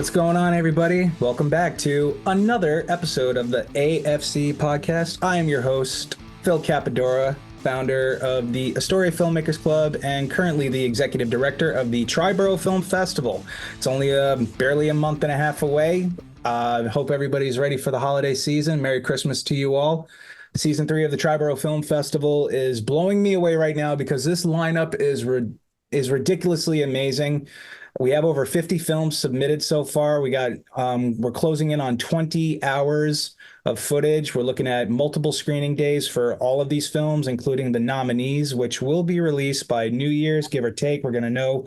What's going on, everybody? Welcome back to another episode of the AFC podcast. I am your host, Phil Cappadora, founder of the Astoria Filmmakers Club and currently the executive director of the Triborough Film Festival. It's only barely a month and a half away. I hope everybody's ready for the holiday season. Merry Christmas to you all. Season 3 of the Triborough Film Festival is blowing me away right now because this lineup is ridiculously amazing. We have over 50 films submitted so far. We're closing in on 20 hours of footage. We're looking at multiple screening days for all of these films, including the nominees, which will be released by New Year's, give or take. We're going to know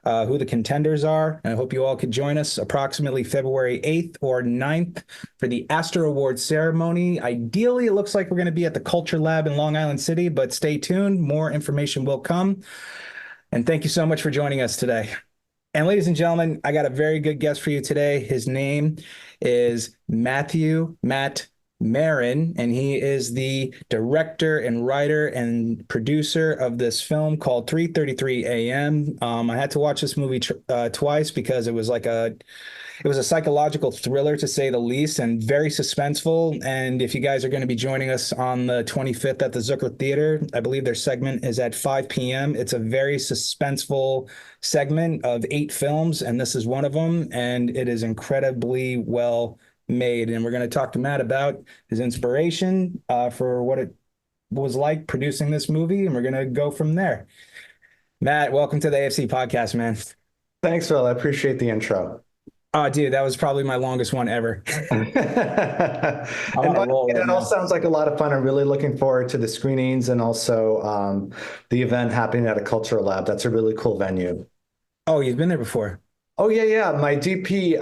who the contenders are. And I hope you all could join us approximately February 8th or 9th for the Astor Awards ceremony. Ideally, it looks like we're going to be at the Culture Lab in Long Island City, but stay tuned. More information will come. And thank you so much for joining us today. And ladies and gentlemen, I got a very good guest for you today. His name is Matt Marin, and he is the director and writer and producer of this film called 3:33 a.m. I had to watch this movie twice because it was a psychological thriller, to say the least, and very suspenseful. And if you guys are going to be joining us on the 25th at the Zucker Theater, I believe their segment is at 5 p.m. It's a very suspenseful segment of 8 films, and this is one of them, and it is incredibly well made. And we're going to talk to Matt about his inspiration for what it was like producing this movie, and we're going to go from there. Matt, welcome to the AFC podcast, man. Thanks, Phil. I appreciate the intro. Oh, dude, that was probably my longest one ever. It all sounds like a lot of fun. I'm really looking forward to the screenings and also the event happening at a cultural lab. That's a really cool venue. Oh, you've been there before? Oh, yeah. My DP,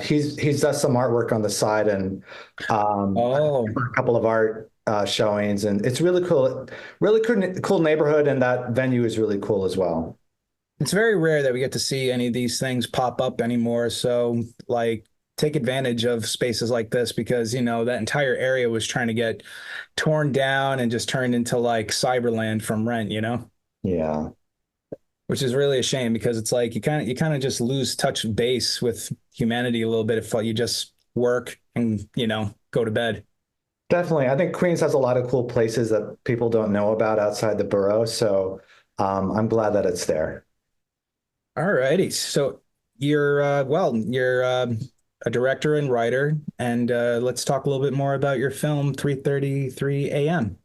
he's does some artwork on the side and a couple of art showings, and it's really cool neighborhood, and that venue is really cool as well. It's very rare that we get to see any of these things pop up anymore. So, take advantage of spaces like this because, that entire area was trying to get torn down and just turned into Cyberland from Rent, Yeah. Which is really a shame because it's you kind of just lose touch base with humanity a little bit if you just work and, go to bed. Definitely. I think Queens has a lot of cool places that people don't know about outside the borough. So I'm glad that it's there. All righty. So you're a director and writer, and let's talk a little bit more about your film 3:33 a.m.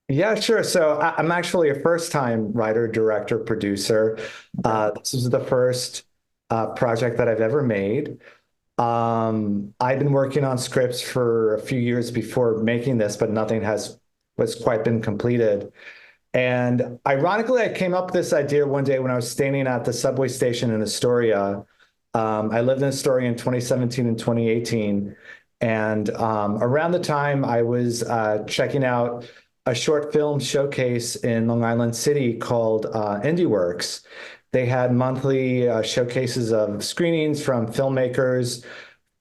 Yeah, sure. So I'm actually a first-time writer, director, producer. This is the first project that I've ever made. I've been working on scripts for a few years before making this, but nothing was quite been completed. And ironically, I came up with this idea one day when I was standing at the subway station in Astoria. I lived in Astoria in 2017 and 2018. And around the time I was checking out a short film showcase in Long Island City called IndieWorks. They had monthly showcases of screenings from filmmakers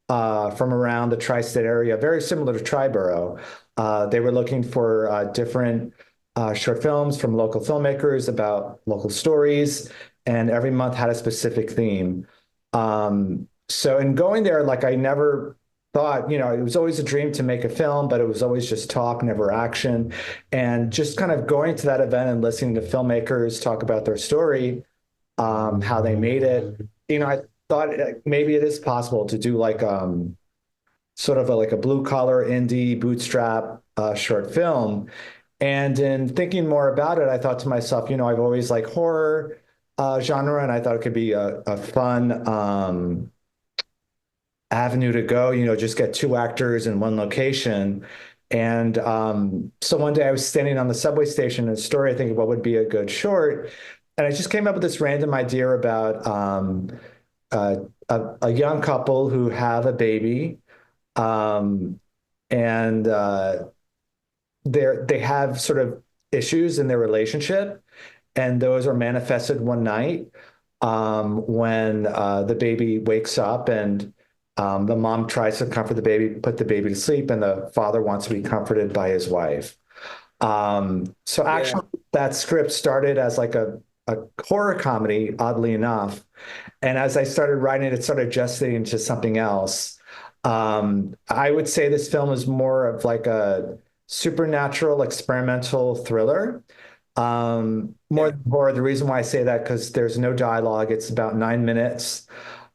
from around the tri-state area, very similar to Triborough. They were looking for different short films from local filmmakers about local stories, and every month had a specific theme. So in going there, I never thought, it was always a dream to make a film, but it was always just talk, never action. And just kind of going to that event and listening to filmmakers talk about their story, how they made it, I thought maybe it is possible to do sort of a blue collar indie bootstrap short film. And in thinking more about it, I thought to myself, I've always liked horror genre, and I thought it could be a fun avenue to go, just get 2 actors in one location. And so one day I was standing on the subway station in Astoria thinking what would be a good short. And I just came up with this random idea about a young couple who have a baby, and they have sort of issues in their relationship, and those are manifested one night when the baby wakes up and the mom tries to comfort the baby, put the baby to sleep, and the father wants to be comforted by his wife. So actually, that script started as a a horror comedy, oddly enough. And as I started writing it, started gestating into something else. I would say this film is more of like a supernatural experimental thriller. More Yeah. than horror. The reason why I say that, because there's no dialogue. It's about 9 minutes.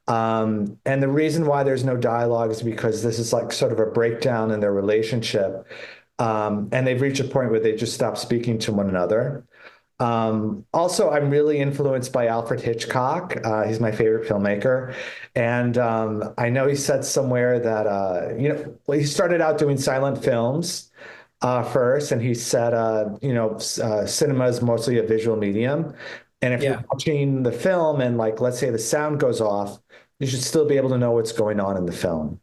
And the reason why there's no dialogue is because this is like sort of a breakdown in their relationship. And they've reached a point where they just stop speaking to one another. Also, I'm really influenced by Alfred Hitchcock. He's my favorite filmmaker. And I know he said somewhere that, well, he started out doing silent films first, and he said, cinema is mostly a visual medium. And if you're Yeah. watching the film and, like, let's say the sound goes off, you should still be able to know what's going on in the film.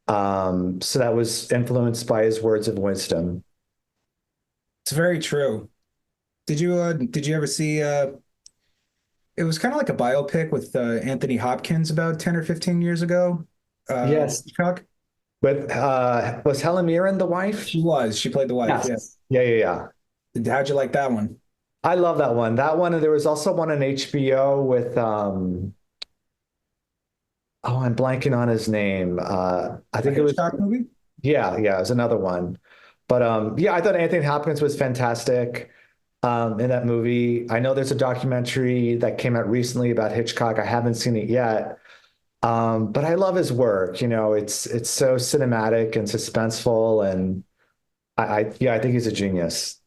So that was influenced by his words of wisdom. It's very true. Did you ever see it was kind of like a biopic with Anthony Hopkins about 10 or 15 years ago. Yes. Hitchcock? But was Helen Mirren the wife? She was. She played the wife. Yeah. Yes. Yeah, yeah, yeah. How'd you like that one? I love that one. That one, and there was also one on HBO with oh, I'm blanking on his name. I A think it was Hitchcock movie? yeah, yeah, it was another one. But yeah, I thought Anthony Hopkins was fantastic in that movie. I know there's a documentary that came out recently about Hitchcock. I haven't seen it yet. But I love his work. It's so cinematic and suspenseful, and yeah, I think he's a genius.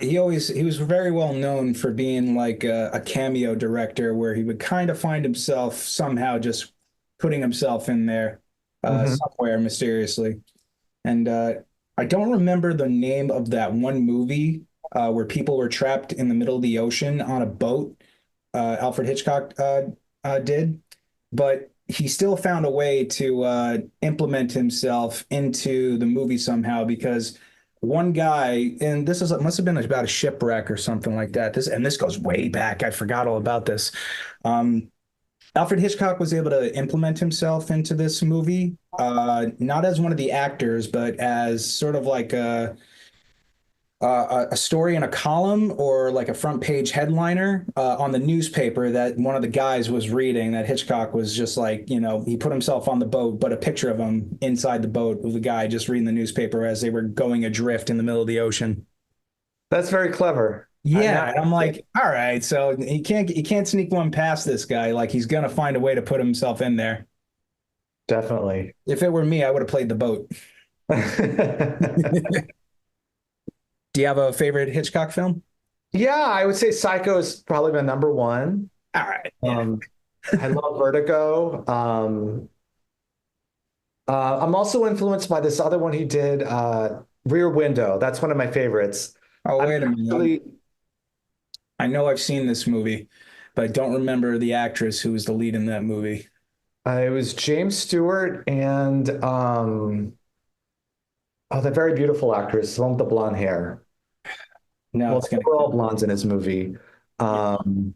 He was very well known for being like a cameo director where he would kind of find himself somehow just putting himself in there Hmm. somewhere mysteriously. And I don't remember the name of that one movie where people were trapped in the middle of the ocean on a boat. Alfred Hitchcock did, but he still found a way to implement himself into the movie somehow because one guy, and this is must have been about a shipwreck or something like that. This goes way back. I forgot all about this. Um, Alfred Hitchcock was able to implement himself into this movie, not as one of the actors, but as sort of like a story in a column or like a front page headliner on the newspaper that one of the guys was reading. That Hitchcock was just like, he put himself on the boat, but a picture of him inside the boat with the guy just reading the newspaper as they were going adrift in the middle of the ocean. That's very clever. And Yeah, that, and I'm like, all right, so he can't sneak one past this guy. Like he's gonna find a way to put himself in there. definitely. If it were me, I would have played the boat. Do you have a favorite Hitchcock film? Yeah, I would say Psycho is probably my number one. All right, yeah. Um, I love Vertigo. I'm also influenced by this other one he did, Rear Window. That's one of my favorites. Oh, I'm wait a minute. actually, I know I've seen this movie, but I don't remember the actress who was the lead in that movie. it was James Stewart and oh, the very beautiful actress, the one with the blonde hair. No, Well, it's they gonna. were all blondes in his movie. Yeah, Um,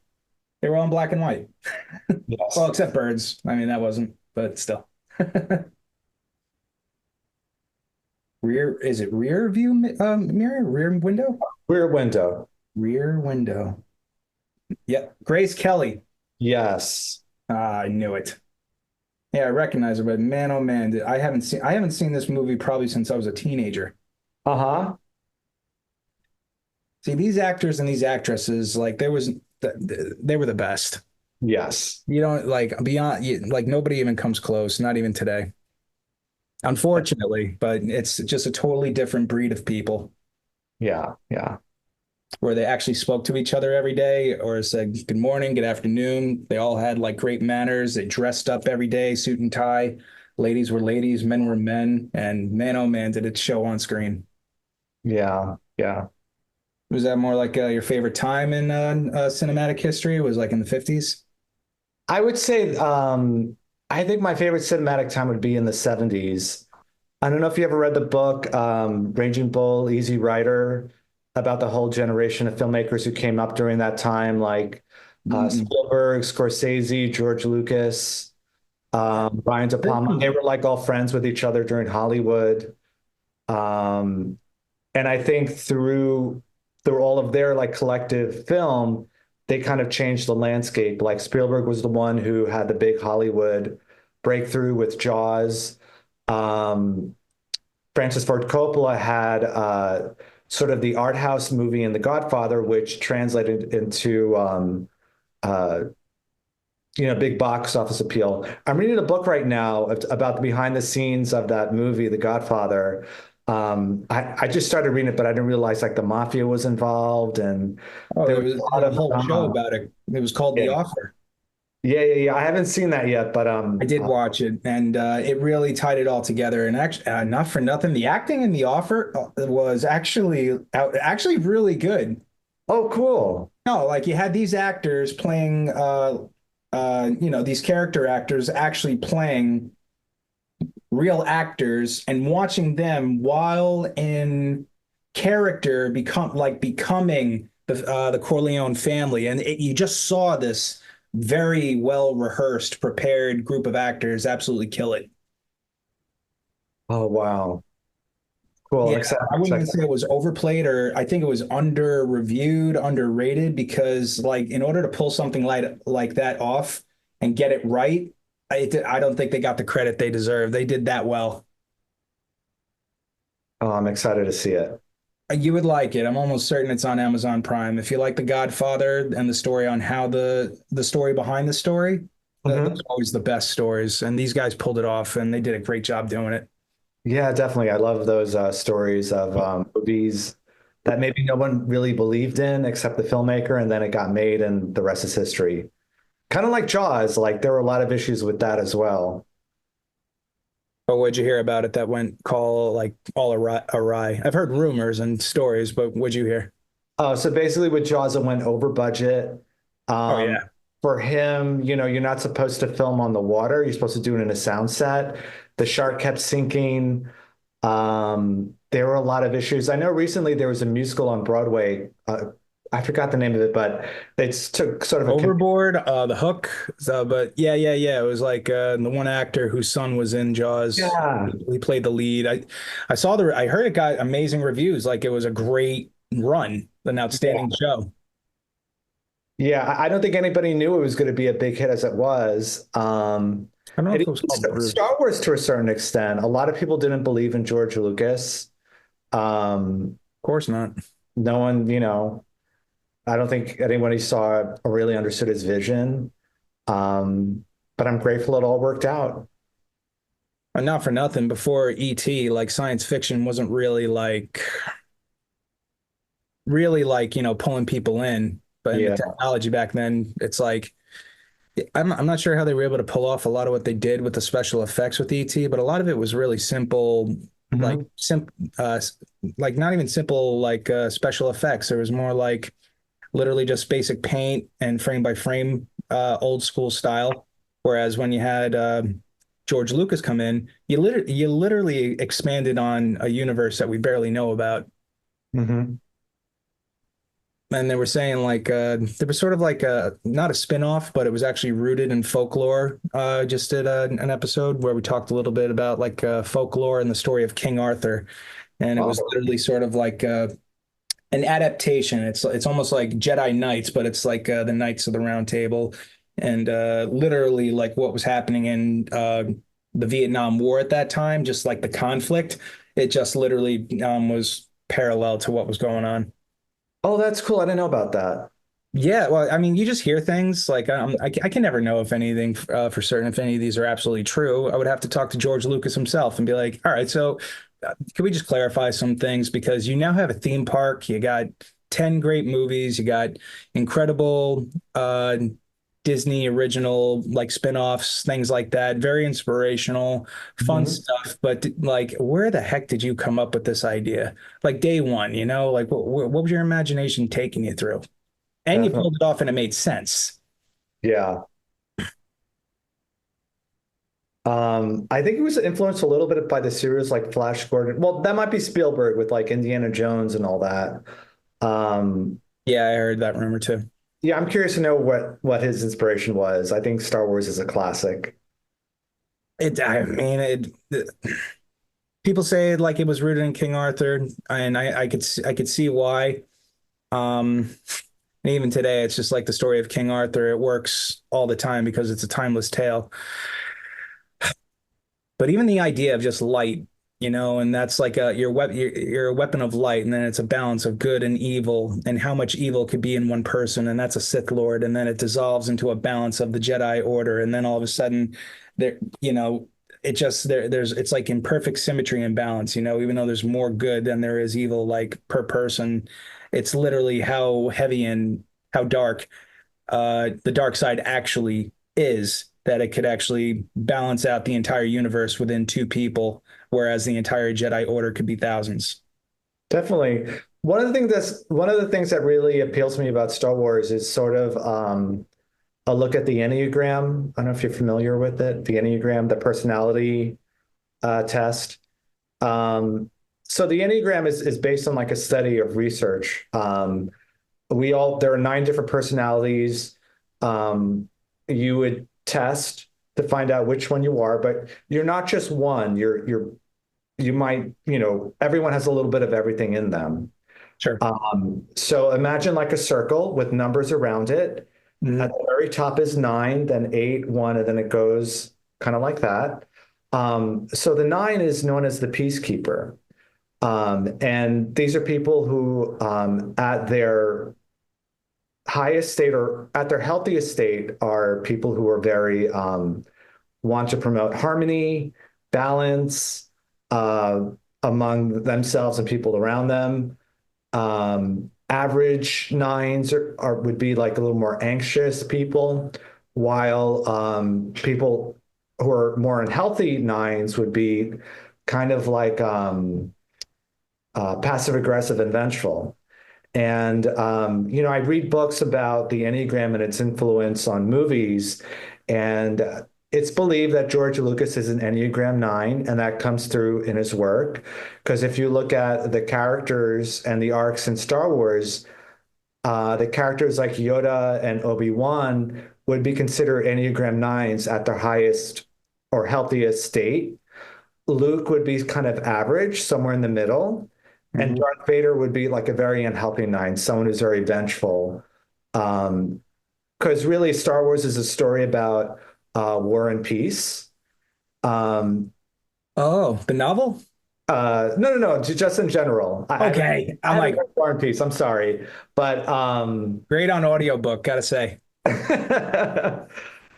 they were all in black and white. Well, yes. except Birds. I mean, that wasn't, but still. Is it rear view mirror? Rear window? Rear Window. Rear window. Yep. Grace Kelly. Yes. I knew it. Yeah, I recognize her, but man, oh man, I haven't seen this movie probably since I was a teenager. Uh-huh. See, these actors and these actresses, like they were the best. Yes. You don't like beyond like nobody even comes close, not even today. Unfortunately, but it's just a totally different breed of people Yeah. Yeah. where they actually spoke to each other every day or said good morning, good afternoon. They all had like great manners. They dressed up every day, suit and tie. Ladies were ladies, men were men, and man, oh man, did it show on screen. Yeah. Yeah. Was that more like your favorite time in cinematic history? Was like in the 50s? I would say I think my favorite cinematic time would be in the 70s. I don't know if you ever read the book Raging Bull, Easy Rider, about the whole generation of filmmakers who came up during that time, like Mm-mm. Spielberg, Scorsese, George Lucas, Brian De Palma. They were like all friends with each other during Hollywood. Um, and I think through all of their like collective film, they kind of changed the landscape. Like Spielberg was the one who had the big Hollywood breakthrough with Jaws. Um, Francis Ford Coppola had sort of the art house movie in The Godfather, which translated into uh, big box office appeal. I'm reading a book right now about the behind the scenes of that movie, The Godfather. I just started reading it, but I didn't realize like the mafia was involved, and Oh, there there was was a lot a of whole show drama. about it. It was called The Yeah, Offer. yeah. I haven't seen that yet, but I did watch it, and it really tied it all together. And actually, not for nothing, the acting in The Offer was actually really good. oh, cool. No, like you had these actors playing, these character actors actually playing real actors, and watching them while in character becoming the Corleone family, and you just saw this very well rehearsed, prepared group of actors absolutely kill it. Oh, wow. Cool. I'm Yeah, excited I to wouldn't check even that. say it was overplayed, or I think it was under reviewed, underrated, because like in order to pull something like that off and get it right, I don't think they got the credit they deserve. They did that well. Oh, I'm excited to see it. You would like it. I'm almost certain it's on Amazon Prime. If you like The Godfather and the story on how the story behind the story, those Mhm. are always the best stories. And these guys pulled it off, and they did a great job doing it. Yeah, definitely. I love those stories of movies that maybe no one really believed in except the filmmaker, and then it got made, and the rest is history. Kind of like Jaws, like there were a lot of issues with that as well. But what'd you hear about it that went call like all awry? I've heard rumors and stories, but what'd you hear? So basically, with Jaws, it went over budget. Oh Um, yeah. for him, you're not supposed to film on the water. You're supposed to do it in a sound set. The shark kept sinking. There were a lot of issues. I know recently there was a musical on Broadway. I forgot the name of it, but it's took sort of a Overboard, The Hook. So, but yeah. It was like the one actor whose son was in Jaws. yeah, He played the lead. I heard it got amazing reviews. Like it was a great run, an yeah, outstanding show. yeah. I don't think anybody knew it was going to be a big hit as it was. I don't know And if it was called even Bruce. Star Wars to a certain extent. A lot of people didn't believe in George Lucas. Um, Of course not. no one, I don't think anyone who saw it really understood his vision. But I'm grateful it all worked out. And not for nothing. Before E.T., like science fiction wasn't really like pulling people in. But in the Yeah. technology back then, it's like I'm not sure how they were able to pull off a lot of what they did with the special effects with ET, but a lot of it was really simple, like Mhm. like not even simple like special effects. There was more like literally just basic paint and frame by frame, old school style. Whereas when you had George Lucas come in, you literally expanded on a universe that we barely know about. Mhm. And they were saying like there was sort of like a not a spin-off, but it was actually rooted in folklore. Just did an episode where we talked a little bit about like folklore and the story of King Arthur, and it was Oh, literally sort of like an adaptation. It's almost like Jedi Knights, but it's like the Knights of the Round Table, and literally like what was happening in the Vietnam War at that time, just like the conflict. It just literally was parallel to what was going on. oh, that's cool. I didn't know about that. Yeah, well, I mean, you just hear things like I can never know if anything for certain, if any of these are absolutely true. I would have to talk to George Lucas himself and be like, all right, so can we just clarify some things? Because you now have a theme park, you got 10 great movies, you got incredible Disney original like spin-offs, things like that, very inspirational, fun Mhm. stuff. But like, where the heck did you come up with this idea? Like day one, like what was your imagination taking you through? And you Definitely. pulled it off and it made sense. Yeah. I think it was influenced a little bit by the series like Flash Gordon. Well, that might be Spielberg with like Indiana Jones and all that. Um, Yeah, I heard that rumor too. yeah, I'm curious to know what his inspiration was. I think Star Wars is a classic. I mean, people say like it was rooted in King Arthur, and I could see why. Um, And even today, it's just like the story of King Arthur. It works all the time because it's a timeless tale. But even the idea of just light, and that's like you're a weapon of light, and then it's a balance of good and evil, and how much evil could be in one person, and that's a Sith Lord, and then it dissolves into a balance of the Jedi Order, and then all of a sudden, there, it just there's it's like in perfect symmetry and balance, even though there's more good than there is evil, like per person, it's literally how heavy and how dark the dark side actually is, that it could actually balance out the entire universe within two people, whereas the entire Jedi Order could be thousands. Definitely. One of the things that really appeals to me about Star Wars is sort of a look at the Enneagram. I don't know if you're familiar with it, the Enneagram, the personality test. So the Enneagram is based on like a study of research. There are 9 different personalities. You would test to find out which one you are, but you're not just one. You might, everyone has a little bit of everything in them. Sure. So imagine like a circle with numbers around it. At Mhm. the very top is 9, then 8, 1, and then it goes kind of like that. So the 9 is known as the peacekeeper. And these are people who, at their highest state or at their healthiest state, are people who are very want to promote harmony, balance uh, among themselves and people around them. Average nines would be like a little more anxious people, while people who are more unhealthy nines would be kind of like passive aggressive and vengeful. And I read books about the Enneagram and its influence on movies, and it's believed that George Lucas is an Enneagram 9, and that comes through in his work. Because if you look at the characters and the arcs in Star Wars, the characters like Yoda and Obi-Wan would be considered Enneagram 9s at their highest or healthiest state. Luke would be kind of average, somewhere in the middle. And Mhm. Darth Vader would be like a very unhealthy 9, someone who's very vengeful. Because really, Star Wars is a story about war and peace. Um, Oh, the novel? no, just in general. Okay. I I'm haven't like, read War and Peace. I'm sorry, but great on audiobook, gotta say.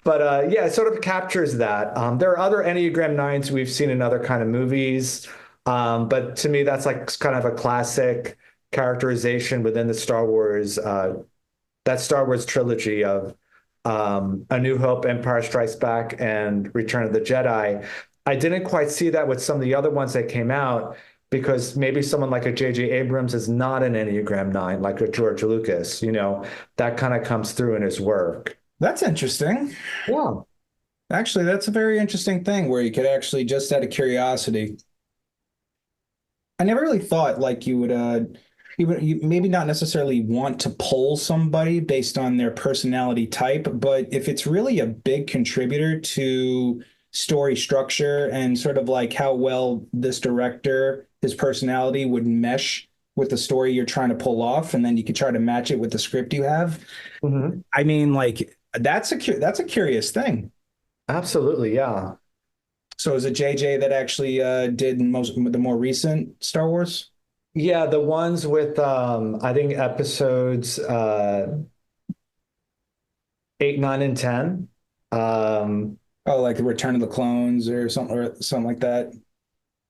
but yeah, it sort of captures that. There are other Enneagram 9s we've seen in other kind of movies, but to me, that's like kind of a classic characterization within the that Star Wars trilogy of A New Hope, Empire Strikes Back, and Return of the Jedi. I didn't quite see that with some of the other ones that came out because maybe someone like a J.J. Abrams is not an Enneagram 9, like a George Lucas, that kind of comes through in his work. That's interesting. Yeah. Actually, that's a very interesting thing where you could actually, just out of curiosity, I never really thought like you maybe not necessarily want to poll somebody based on their personality type, but if it's really a big contributor to story structure and sort of like how well this director, his personality would mesh with the story you're trying to pull off, and then you could try to match it with the script you have. Mhm. I mean, like that's a curious thing. Absolutely. Yeah. So is it JJ that actually did the more recent Star Wars? Yeah. The ones with, I think episodes 8, 9, and 10. Um, Oh, like Return of the Clones or something like that.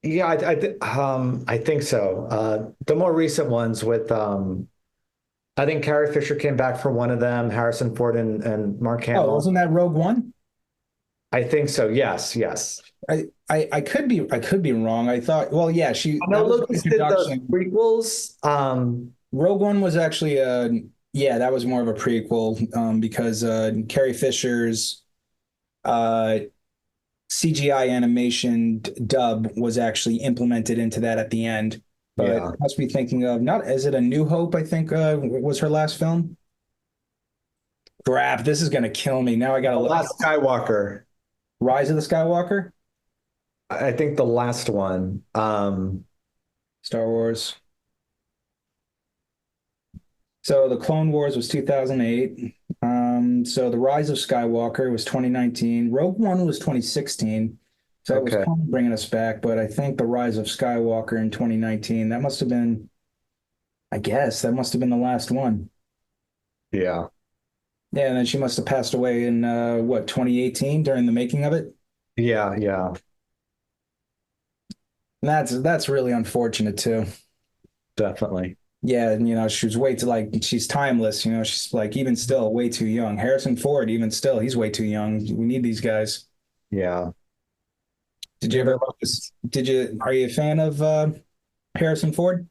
yeah, I think so. The more recent ones with, I think Carrie Fisher came back for one of them, Harrison Ford and Mark Oh, Hamill. wasn't that Rogue One? I think so. Yes, yes. I could be wrong. I thought, well, yeah, I know that was her Lucas did those introduction. prequels. Rogue One was actually yeah, that was more of a prequel because Carrie Fisher's uh CGI animation dub was actually implemented into that at the end. But I Yeah. must be thinking of, not, is it A New Hope, I think was her last film? Crap, this is gonna kill me. Now I gotta The look. Last Skywalker. Rise of the Skywalker, I think the last one. Star Wars. So the Clone Wars was 2008. So the Rise of Skywalker was 2019. Rogue One was 2016. So it was Okay. kind of bringing us back, but I think the Rise of Skywalker in 2019, that must have been, I guess, that must have been the last one. Yeah. Yeah, and then she must have passed away in what, 2018 during the making of it. Yeah. Yeah. And that's really unfortunate too. Definitely. Yeah, and she was way too like she's timeless, she's like even still way too young. Harrison Ford, even still, he's way too young. We need these guys. Yeah. Did you Yeah. ever are you a fan of Harrison Ford?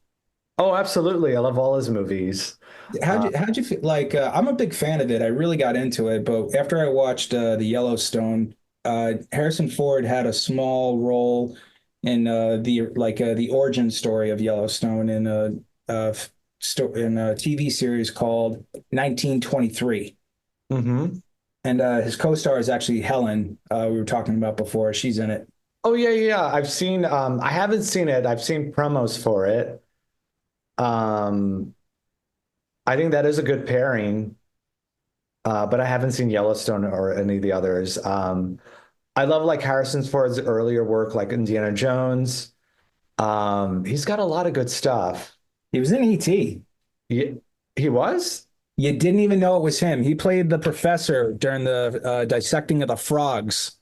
Oh, absolutely. I love all his movies. Uh, How'd you feel like I'm a big fan of it. I really got into it, but after I watched the Yellowstone, Harrison Ford had a small role in the origin story of Yellowstone in uh in a TV series called 1923. mhm. And his co-star is actually Helen, we were talking about before. She's in it. Oh yeah, yeah. I haven't seen it. I've seen promos for it. Um, I think that is a good pairing. But I haven't seen Yellowstone or any of the others. I love like Harrison Ford's earlier work, like Indiana Jones. He's got a lot of good stuff. He was in E.T. He, he was? You didn't even know it was him. He played the professor during the dissecting of the frogs.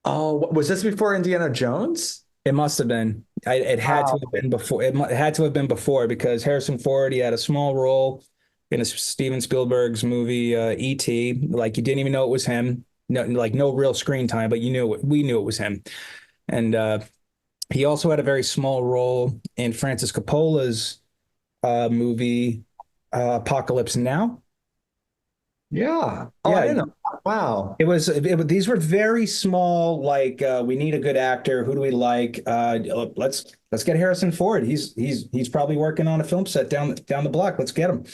Oh, was this before Indiana Jones? It must have been. It had to Wow. have been before. It had to have been before because Harrison Ford, he had a small role in a Steven Spielberg's movie E.T. Like you didn't even know it was him. No, like no real screen time, but we knew it was him. And he also had a very small role in Francis Coppola's movie Apocalypse Now. Yeah. Oh, I Yeah, didn't know. Wow. these were very small, like we need a good actor. Who do we like? Let's get Harrison Ford. He's probably working on a film set down the block. Let's get him.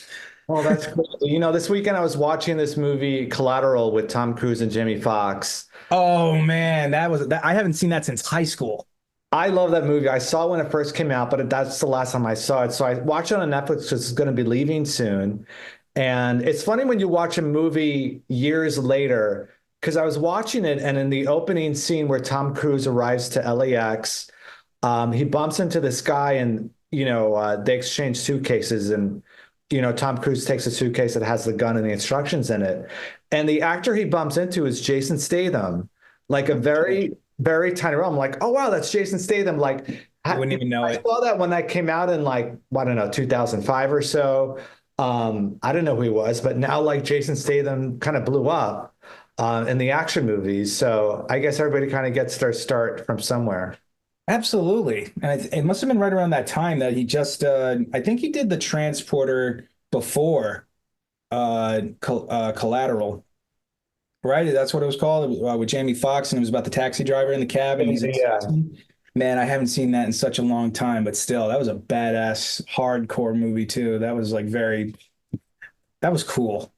Oh, that's cool. This weekend I was watching this movie Collateral with Tom Cruise and Jamie Foxx. Oh man, that I haven't seen that since high school. I love that movie. I saw it when it first came out, but that's the last time I saw it. So I watched it on Netflix because it's going to be leaving soon. And it's funny when you watch a movie years later, because I was watching it, and in the opening scene where Tom Cruise arrives to LAX, he bumps into this guy, and they exchange suitcases, and Tom Cruise takes a suitcase that has the gun and the instructions in it, and the actor he bumps into is Jason Statham, like a very very tiny role. I'm like, oh wow, that's Jason Statham. Like I wouldn't even know I it. saw that when that came out in like I don't know 2005 or so. I didn't know who he was, but now like Jason Statham kind of blew up in the action movies. So I guess everybody kind of gets their start from somewhere. Absolutely. And it must have been right around that time that he just I think he did the transporter before Collateral, right? That's what it was called with Jamie Foxx, and it was about the taxi driver in the cab, and he's Yeah, assassin. Man, I haven't seen that in such a long time, but still, that was a badass hardcore movie too. That was cool.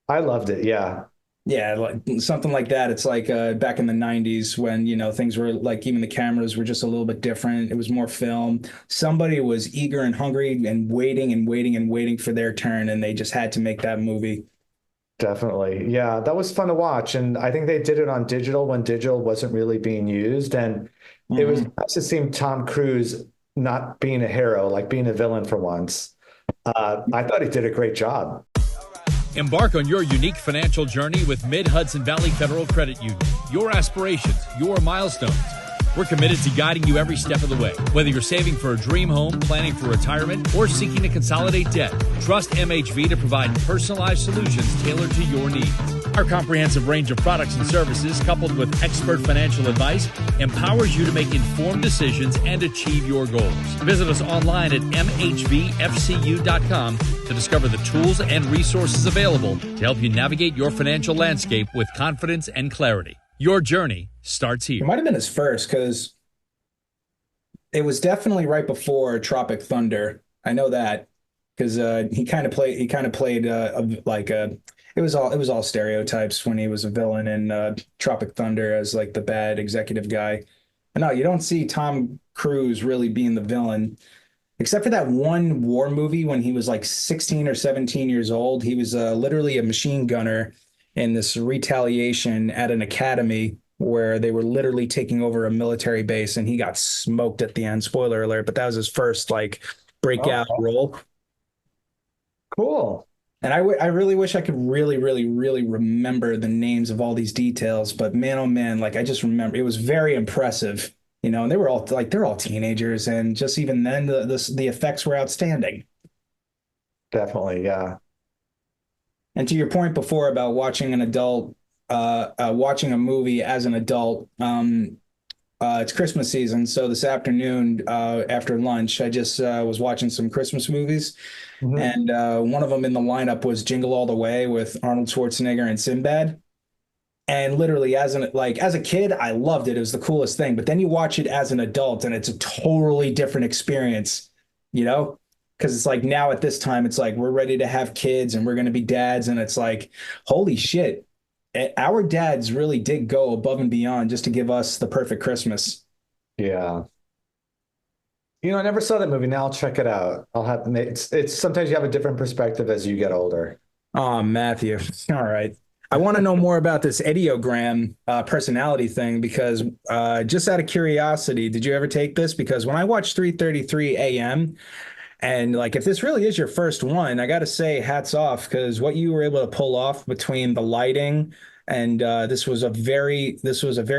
I loved it. Yeah, Yeah, like something like that. It's like back in the 90s when, things were like even the cameras were just a little bit different. It was more film. Somebody was eager and hungry and waiting and waiting and waiting for their turn, and they just had to make that movie. definitely. Yeah, that was fun to watch. And I think they did it on digital when digital wasn't really being used. And it was Mhm. nice to see Tom Cruise not being a hero, like being a villain for once. I thought he did a great job. Embark on your unique financial journey with Mid-Hudson Valley Federal Credit Union. Your aspirations, your milestones. We're committed to guiding you every step of the way. Whether you're saving for a dream home, planning for retirement, or seeking to consolidate debt, trust MHV to provide personalized solutions tailored to your needs. Our comprehensive range of products and services, coupled with expert financial advice, empowers you to make informed decisions and achieve your goals. Visit us online at mhvfcu.com to discover the tools and resources available to help you navigate your financial landscape with confidence and clarity. Your journey starts It here. might have been his first because it was definitely right before Tropic Thunder. I know that because he kind of played it was all stereotypes when he was a villain in Tropic Thunder as like the bad executive guy. And no, you don't see Tom Cruise really being the villain Except for that one war movie when he was like 16 or 17 years old. He was literally a machine gunner in this retaliation at an academy where they were literally taking over a military base and he got smoked at the end. Spoiler alert, but that was his first like breakout Oh, role. cool. And I really wish I could really, really, really remember the names of all these details. But man, oh man, like I just remember it was very impressive, and they were all like they're all teenagers, and just even then the effects were outstanding. Definitely. Yeah. And to your point before about watching a movie as an adult, it's Christmas season, so this afternoon after lunch, I just was watching some Christmas movies. Mhm. And one of them in the lineup was Jingle All the Way with Arnold Schwarzenegger and Sinbad. And literally, as a kid, I loved it. It was the coolest thing. But then you watch it as an adult, and it's a totally different experience, you know? Because it's like now at this time, it's like we're ready to have kids and we're going to be dads, and it's like, holy shit, our dads really did go above and beyond just to give us the perfect Christmas. Yeah. I never saw that movie. Now I'll check it out. It's sometimes you have a different perspective as you get older. Oh, Matthew. All right. I want to know more about this Enneagram personality thing because just out of curiosity, did you ever take this? Because when I watched 3:33 a.m., and like, if this really is your first one, I got to say, hats off, because what you were able to pull off between the lighting and this was a very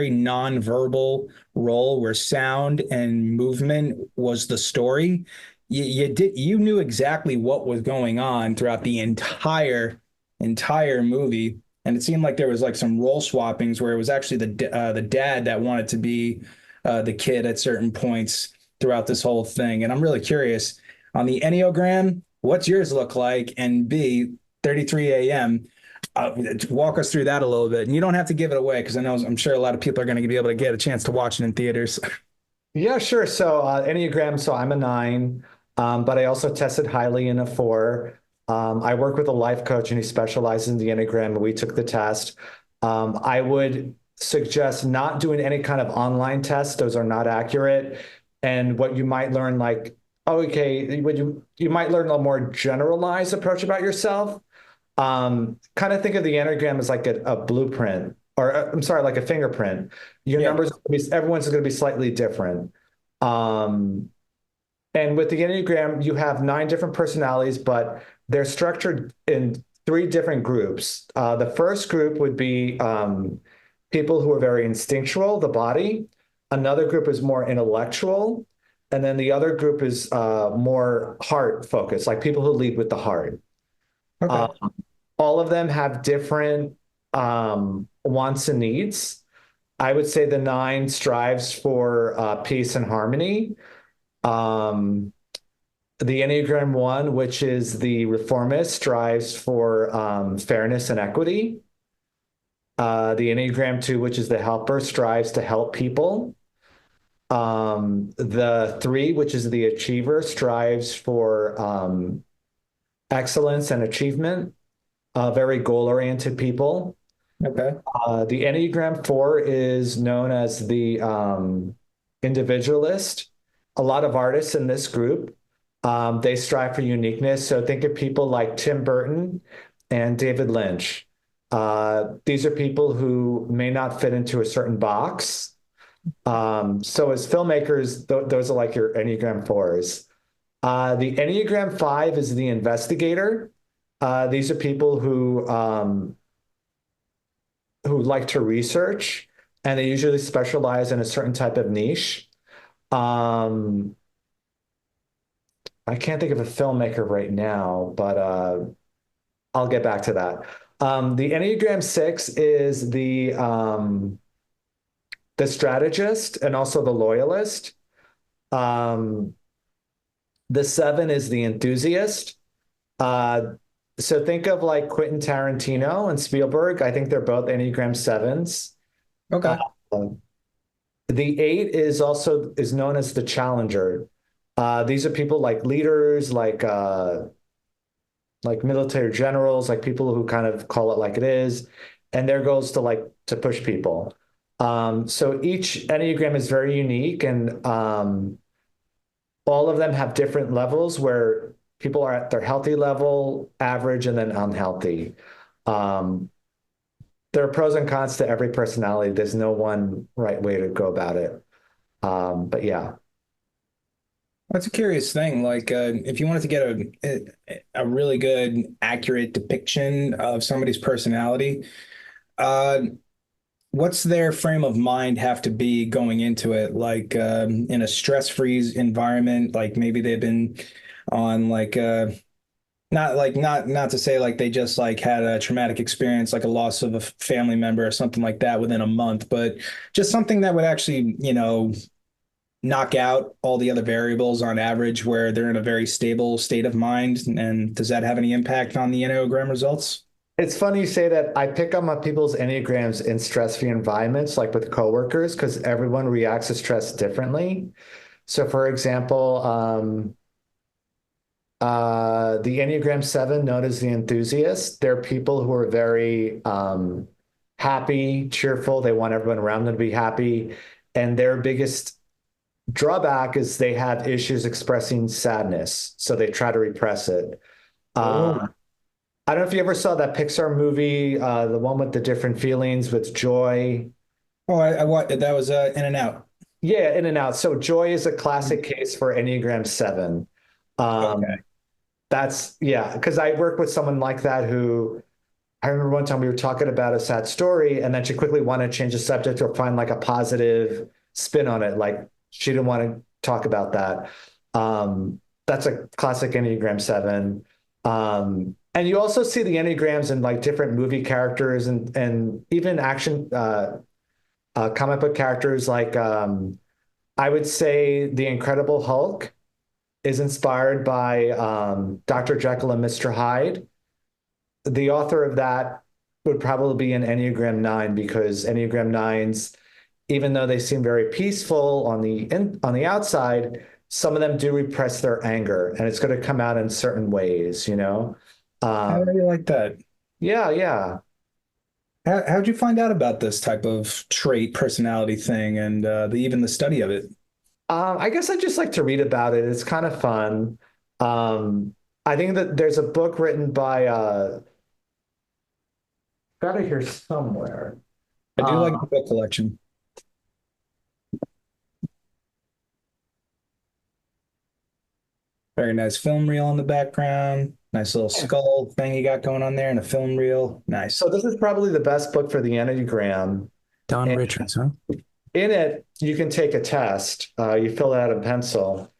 non-verbal role where sound and movement was the story. You knew exactly what was going on throughout the entire movie, and it seemed like there was like some role swappings where it was actually the dad that wanted to be the kid at certain points throughout this whole thing. And I'm really curious on the Enneagram, what's yours look like? And B, 33 a.m. Walk us through that a little bit. And you don't have to give it away because I'm sure a lot of people are going to be able to get a chance to watch it in theaters. Yeah, sure. So Enneagram, so I'm a 9, but I also tested highly in a 4. I work with a life coach and he specializes in the Enneagram, and we took the test. I would suggest not doing any kind of online tests. Those are not accurate. And what you might learn, like, oh, okay, you might learn a more generalized approach about yourself. Kind of think of the Enneagram as like a blueprint, or I'm sorry, like a fingerprint. Your Yeah. numbers, everyone's going to be slightly different. Um, and with the Enneagram, you have 9 different personalities, but they're structured in 3 different groups. The first group would be people who are very instinctual, the body. Another group is more intellectual. And then the other group is more heart focused, like people who lead with the heart. Okay. All of them have different wants and needs. I would say the 9 strives for peace and harmony. Um, the Enneagram 1, which is the reformist, strives for fairness and equity. The Enneagram 2, which is the helper, strives to help people. The 3, which is the achiever, strives for excellence and achievement. Very goal-oriented people. Okay. The Enneagram 4 is known as the individualist. A lot of artists in this group, they strive for uniqueness. So think of people like Tim Burton and David Lynch. These are people who may not fit into a certain box. So as filmmakers, those are like your Enneagram 4s. The Enneagram 5 is the investigator. These are people who like to research, and they usually specialize in a certain type of niche. Um, I can't think of a filmmaker right now, but I'll get back to that. The Enneagram 6 is the strategist and also the loyalist. Um, the 7 is the enthusiast. So think of like Quentin Tarantino and Spielberg. I think they're both Enneagram 7s. Okay. Uh, the 8 is known as the challenger. These are people like leaders, like military generals, like people who kind of call it like it is, and their goal is to push people. So each Enneagram is very unique, and all of them have different levels where people are at their healthy level, average, and then unhealthy. Um, there are pros and cons to every personality. There's no one right way to go about it. But yeah. That's a curious thing. Like, if you wanted to get a really good, accurate depiction of somebody's personality, uh, what's their frame of mind have to be going into it? Like, in a stress-free environment, like maybe they've been on like not to say like they just like had a traumatic experience, like a loss of a family member or something like that within a month, but just something that would actually, knock out all the other variables on average where they're in a very stable state of mind. And does that have any impact on the Enneagram results? It's funny you say that. I pick up on people's Enneagrams in stress-free environments, like with coworkers, because everyone reacts to stress differently. So, for example, the Enneagram 7, known as the enthusiast, they're people who are very happy, cheerful. They want everyone around them to be happy. And their biggest drawback is they have issues expressing sadness. So they try to repress it. Oh, I don't know if you ever saw that Pixar movie, the one with the different feelings with joy. oh, I what that was In and Out. Yeah, in and out. So joy is a classic case for Enneagram 7. Okay. Um, yeah, because I work with someone like that who I remember one time we were talking about a sad story, and then she quickly wanted to change the subject or find like a positive spin on it. Like she didn't want to talk about that. That's a classic Enneagram 7. And you also see the Enneagrams in like different movie characters and even action comic book characters. Like I would say the Incredible Hulk is inspired by Dr. Jekyll and Mr. Hyde. The author of that would probably be an Enneagram 9 because Enneagram 9s, even though they seem very peaceful on the outside, some of them do repress their anger, and it's going to come out in certain ways, you know? I really like that. Yeah, yeah. How'd you find out about this type of trait personality thing and even the study of it? I guess I just like to read about it. It's kind of fun. I think that there's a book written by, got it here somewhere. I do like Uh, the book collection. Very nice film reel in the background. Nice little skull thing you got going on there and a film reel. Nice. so this is probably the best book for the Enneagram. Don And Richards, huh? in it, you can take a test. You fill it out in pencil,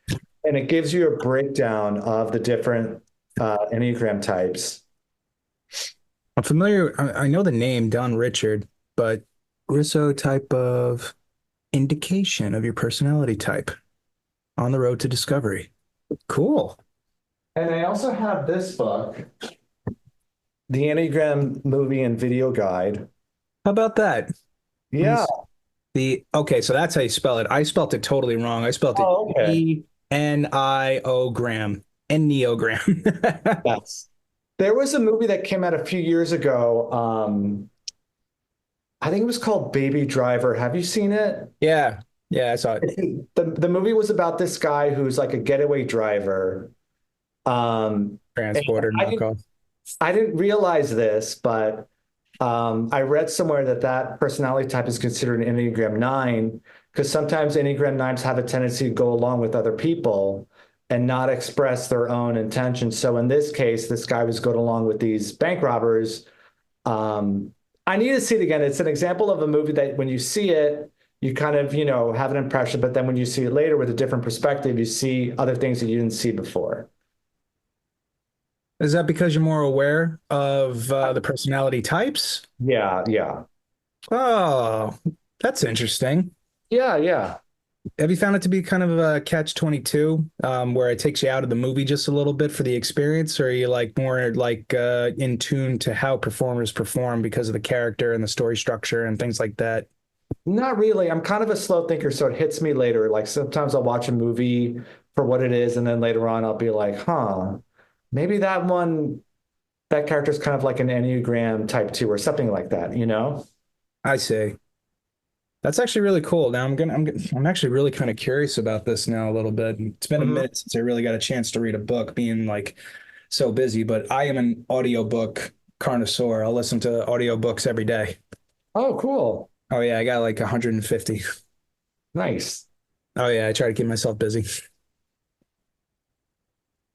and it gives you a breakdown of the different Enneagram types. I'm familiar. I know the name Don Richard, but Risso type of indication of your personality type on the road to discovery. Cool. And I also have this book, the Enneagram Movie and Video Guide. How about that? Let me Yeah. okay, so that's how you spell it. I spelled it totally wrong. I spelled it Oh, okay. Enneagram. Enneagram. Yes. There was a movie that came out a few years ago. I think it was called Baby Driver. Have you seen it? Yeah. Yeah, I saw it. The movie was about this guy who's like a getaway driver. And Transporter knockoff. I didn't realize this, but I read somewhere that that personality type is considered an Enneagram 9 because sometimes Enneagram 9s have a tendency to go along with other people and not express their own intentions. So in this case, this guy was going along with these bank robbers. I need to see it again. It's an example of a movie that when you see it, you kind of, have an impression, but then when you see it later with a different perspective, you see other things that you didn't see before. Is that because you're more aware of the personality types? Yeah, yeah. Oh, that's interesting. Yeah, yeah. Have you found it to be kind of a catch-22, where it takes you out of the movie just a little bit for the experience, or are you like more like in tune to how performers perform because of the character and the story structure and things like that? Not really. I'm kind of a slow thinker, so it hits me later. Like sometimes I'll watch a movie for what it is, and then later on I'll be like, huh, maybe that character's kind of like an Enneagram type 2 or something like that, you know? I see. That's actually really cool. Now I'm actually really kind of curious about this now a little bit. It's been a Mhm. minute since I really got a chance to read a book, being like so busy, but I am an audiobook connoisseur. I'll listen to audiobooks every day. Oh, cool. Oh yeah, I got like 150. Nice. Oh yeah, I try to keep myself busy.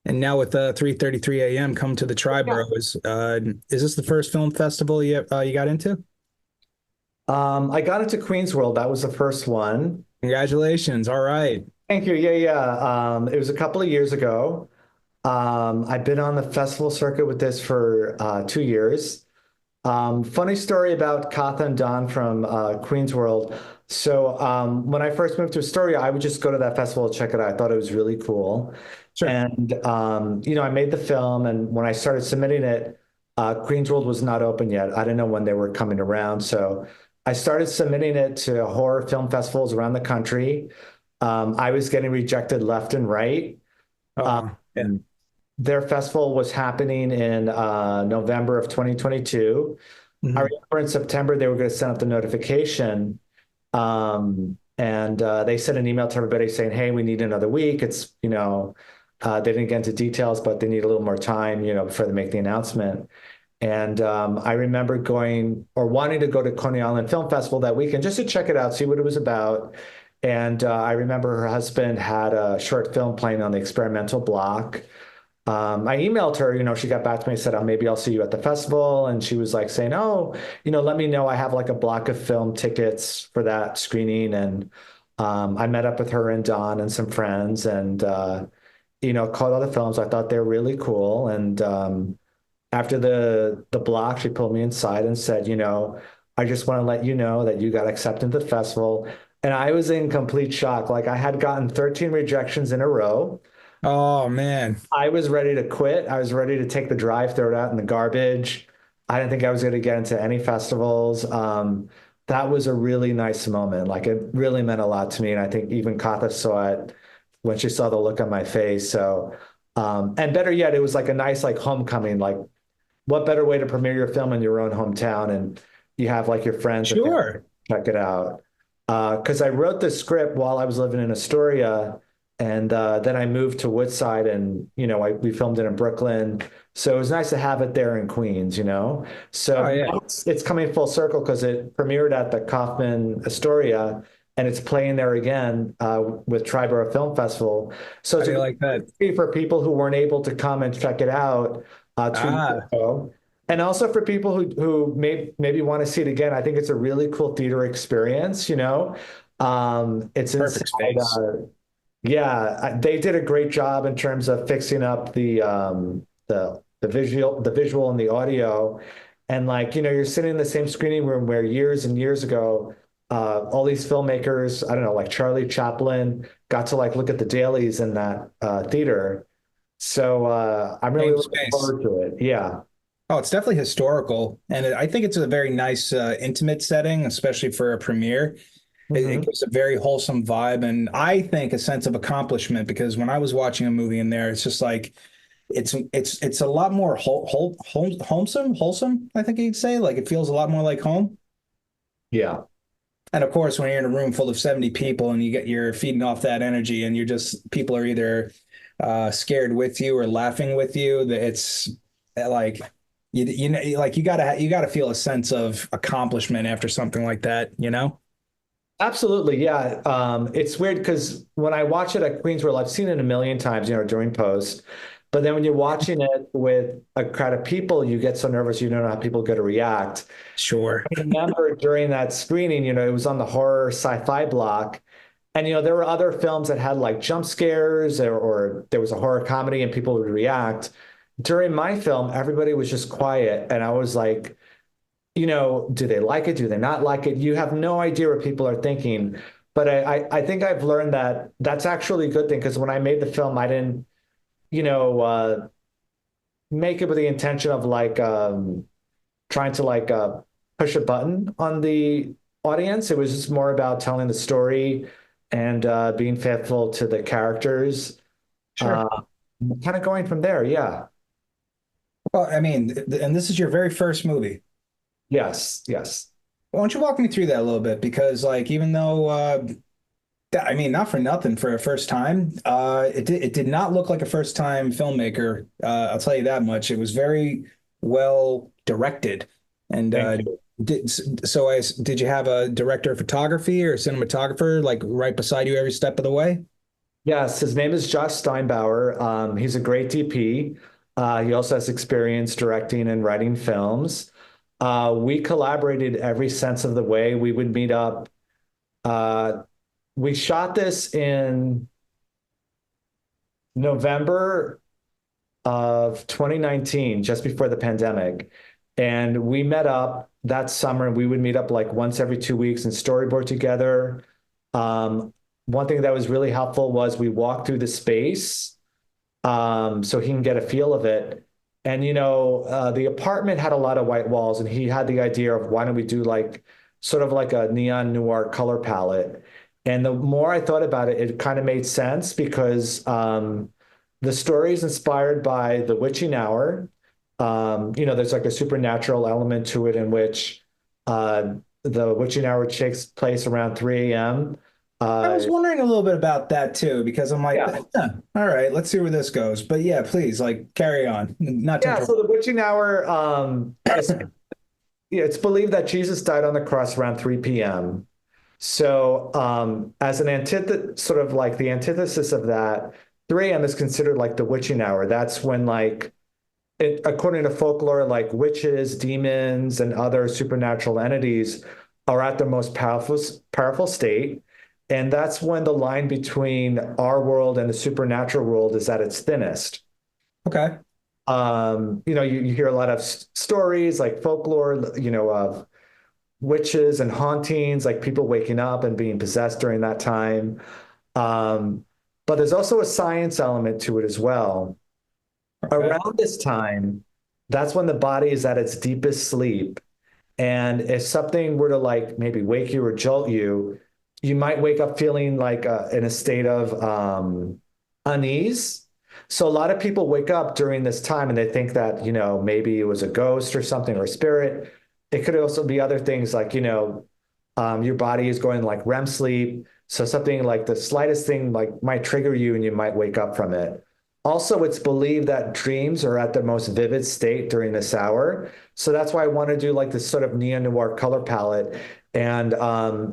And now with 3:33 a.m. come to the Yeah. Triborough, is this the first film festival you got into? I got into Queen's World. That was the first one. Congratulations. All right. Thank you. Yeah, yeah. It was a couple of years ago. I've been on the festival circuit with this for 2 years. Funny story about Katha and Don from Queen's World. So when I first moved to Astoria, I would just go to that festival to check it out. I thought it was really cool. Sure. And, I made the film. And when I started submitting it, Queen's World was not open yet. I didn't know when they were coming around. So I started submitting it to horror film festivals around the country. I was getting rejected left and right. Yeah. Their festival was happening in November of 2022. I Mhm. remember in September they were going to send out the notification, and they sent an email to everybody saying, "Hey, we need another week." They didn't get into details, but they need a little more time, before they make the announcement. And I remember going or wanting to go to Coney Island Film Festival that weekend just to check it out, see what it was about. And I remember her husband had a short film playing on the experimental block. I emailed her, she got back to me and said, oh, maybe I'll see you at the festival. And she was like saying, oh, let me know. I have like a block of film tickets for that screening. And I met up with her and Don and some friends and, caught all the films. I thought they were really cool. And after the block, she pulled me inside and said, I just want to let you know that you got accepted to the festival. And I was in complete shock. Like I had gotten 13 rejections in a row. Oh man. I was ready to quit. I was ready to take the drive, throw it out in the garbage. I didn't think I was going to get into any festivals. That was a really nice moment. Like it really meant a lot to me. And I think even Katha saw it when she saw the look on my face. So, and better yet, it was like a nice like homecoming. Like what better way to premiere your film in your own hometown? And you have like your friends and family Sure. check it out. Because I wrote the script while I was living in Astoria, and then I moved to Woodside, and we filmed it in Brooklyn. So it was nice to have it there in Queens. Oh So yeah. now it's coming full circle because it premiered at the Kaufman Astoria, and it's playing there again with Triborough Film Festival. So How it's do a you great like that? opportunity for people who weren't able to come and check it out 2 years Ah, ago. And also for people who maybe want to see it again, I think it's a really cool theater experience. It's perfect inside. space. Yeah, they did a great job in terms of fixing up the visual and the audio. And like, you're sitting in the same screening room where years and years ago, all these filmmakers, I don't know, like Charlie Chaplin got to like look at the dailies in that theater. So I'm really Same looking space. forward to it. Yeah. Oh, it's definitely historical, and I think it's a very nice, intimate setting, especially for a premiere. It Hmm. gives a very wholesome vibe, and I think a sense of accomplishment because when I was watching a movie in there, it's just like it's a lot more wholesome. I think you'd say like it feels a lot more like home. Yeah. And of course, when you're in a room full of 70 people and you're feeding off that energy, and you're just people are either scared with you or laughing with you, that it's like like you gotta feel a sense of accomplishment after something like that. Absolutely, yeah. It's weird because when I watch it at Queen's World, I've seen it a million times, during post. But then when you're watching it with a crowd of people, you get so nervous you don't know how people are going to react. Sure. I remember during that screening, it was on the horror sci-fi block. And, there were other films that had like jump scares or there was a horror comedy and people would react. During my film, everybody was just quiet. And I was like, do they like it? Do they not like it? You have no idea what people are thinking. But I think I've learned that that's actually a good thing because when I made the film, I didn't, make it with the intention of like trying to like push a button on the audience. It was just more about telling the story and being faithful to the characters. Sure. Uh, Kind of going from there. Yeah. Well, I mean, and this is your very first movie. Yes. Yes. Why don't you walk me through that a little bit? Because like, even though, I mean, not for nothing for a first time, it did not look like a first time filmmaker. I'll tell you that much. It was very well directed. And Thank you. did you have a director of photography or a cinematographer like right beside you every step of the way? Yes, his name is Josh Steinbauer. He's a great DP. He also has experience directing and writing films. We collaborated every sense of the way. We would meet up. Uh, we shot this in November of 2019, just before the pandemic. And we met up that summer, and we would meet up like once every 2 weeks and storyboard together. One thing that was really helpful was we walked through the space, so he can get a feel of it. And, the apartment had a lot of white walls, and he had the idea of why don't we do like sort of like a neon noir color palette. And the more I thought about it, it kind of made sense because the story is inspired by the witching hour. There's like a supernatural element to it in which the witching hour takes place around 3 a.m. I was wondering a little bit about that too, because I'm like, Yeah. all right, let's see where this goes. But yeah, please, like, carry on. Not to Yeah, interrupt. so the witching hour, it's believed that Jesus died on the cross around 3 p.m. So, as an antithesis, sort of like the antithesis of that, 3 a.m. is considered like the witching hour. That's when, like, according to folklore, like witches, demons, and other supernatural entities are at their most powerful state. And that's when the line between our world and the supernatural world is at its thinnest. Okay. You hear a lot of stories like folklore, of witches and hauntings, like people waking up and being possessed during that time. But there's also a science element to it as well. Okay. Around this time, that's when the body is at its deepest sleep. And if something were to like maybe wake you or jolt you, you might wake up feeling like in a state of unease. So a lot of people wake up during this time and they think that, maybe it was a ghost or something or a spirit. It could also be other things like, your body is going like REM sleep. So something like the slightest thing like might trigger you and you might wake up from it. Also, it's believed that dreams are at their most vivid state during this hour. So that's why I want to do like this sort of neo-noir color palette. And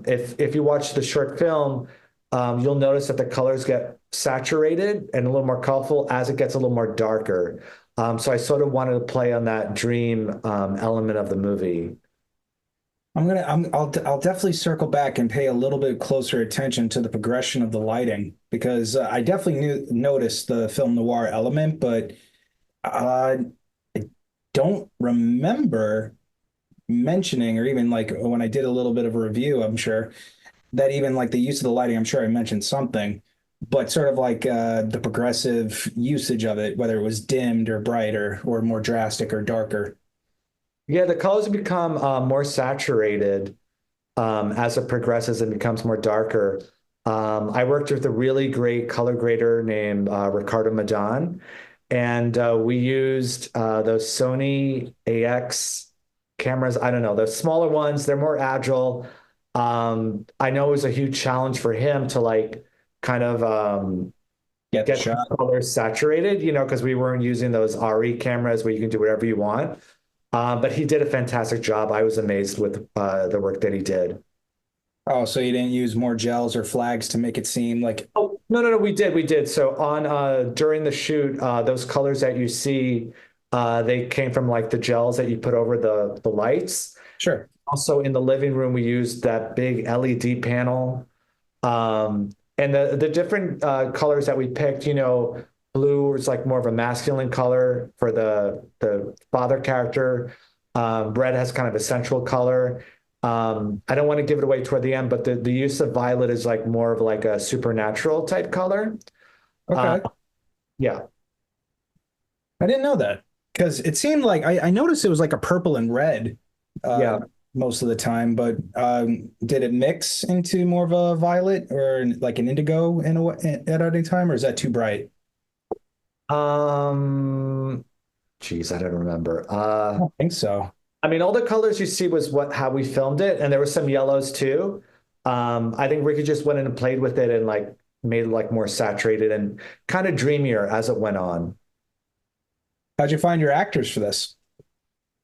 if you watch the short film, you'll notice that the colors get saturated and a little more colorful as it gets a little more darker. So I sort of wanted to play on that dream element of the movie. I'll definitely circle back and pay a little bit closer attention to the progression of the lighting because I definitely noticed the film noir element, but I don't remember mentioning or even like when I did a little bit of a review, I'm sure that even like the use of the lighting, I'm sure I mentioned something, but sort of like the progressive usage of it, whether it was dimmed or brighter or more drastic or darker. Yeah, the colors become more saturated as it progresses and becomes more darker. I worked with a really great color grader named Ricardo Madan, and we used those Sony AX cameras. I don't know, the smaller ones, they're more agile. I know it was a huge challenge for him to like kind of Get the get shot. the colors saturated, because we weren't using those RE cameras where you can do whatever you want. But he did a fantastic job. I was amazed with the work that he did. Oh, so you didn't use more gels or flags to make it seem like, Oh, no, no, no, we did. So on during the shoot, those colors that you see, they came from like the gels that you put over the lights. sure. Also in the living room, we used that big LED panel. And the different colors that we picked, blue was like more of a masculine color for the father character. Red has kind of a central color. I don't want to give it away toward the end, but the use of violet is like more of like a supernatural type color. Uh, Okay. yeah. I didn't know that because it seemed like I noticed it was like a purple and red uh, Yeah. most of the time, but did it mix into more of a violet or like an indigo at any time, or is that too bright? Um, Geez, I don't remember. I don't think so. I mean, all the colors you see was how we filmed it, and there were some yellows too. I think Ricky just went in and played with it and like made it like more saturated and kind of dreamier as it went on. How'd you find your actors for this?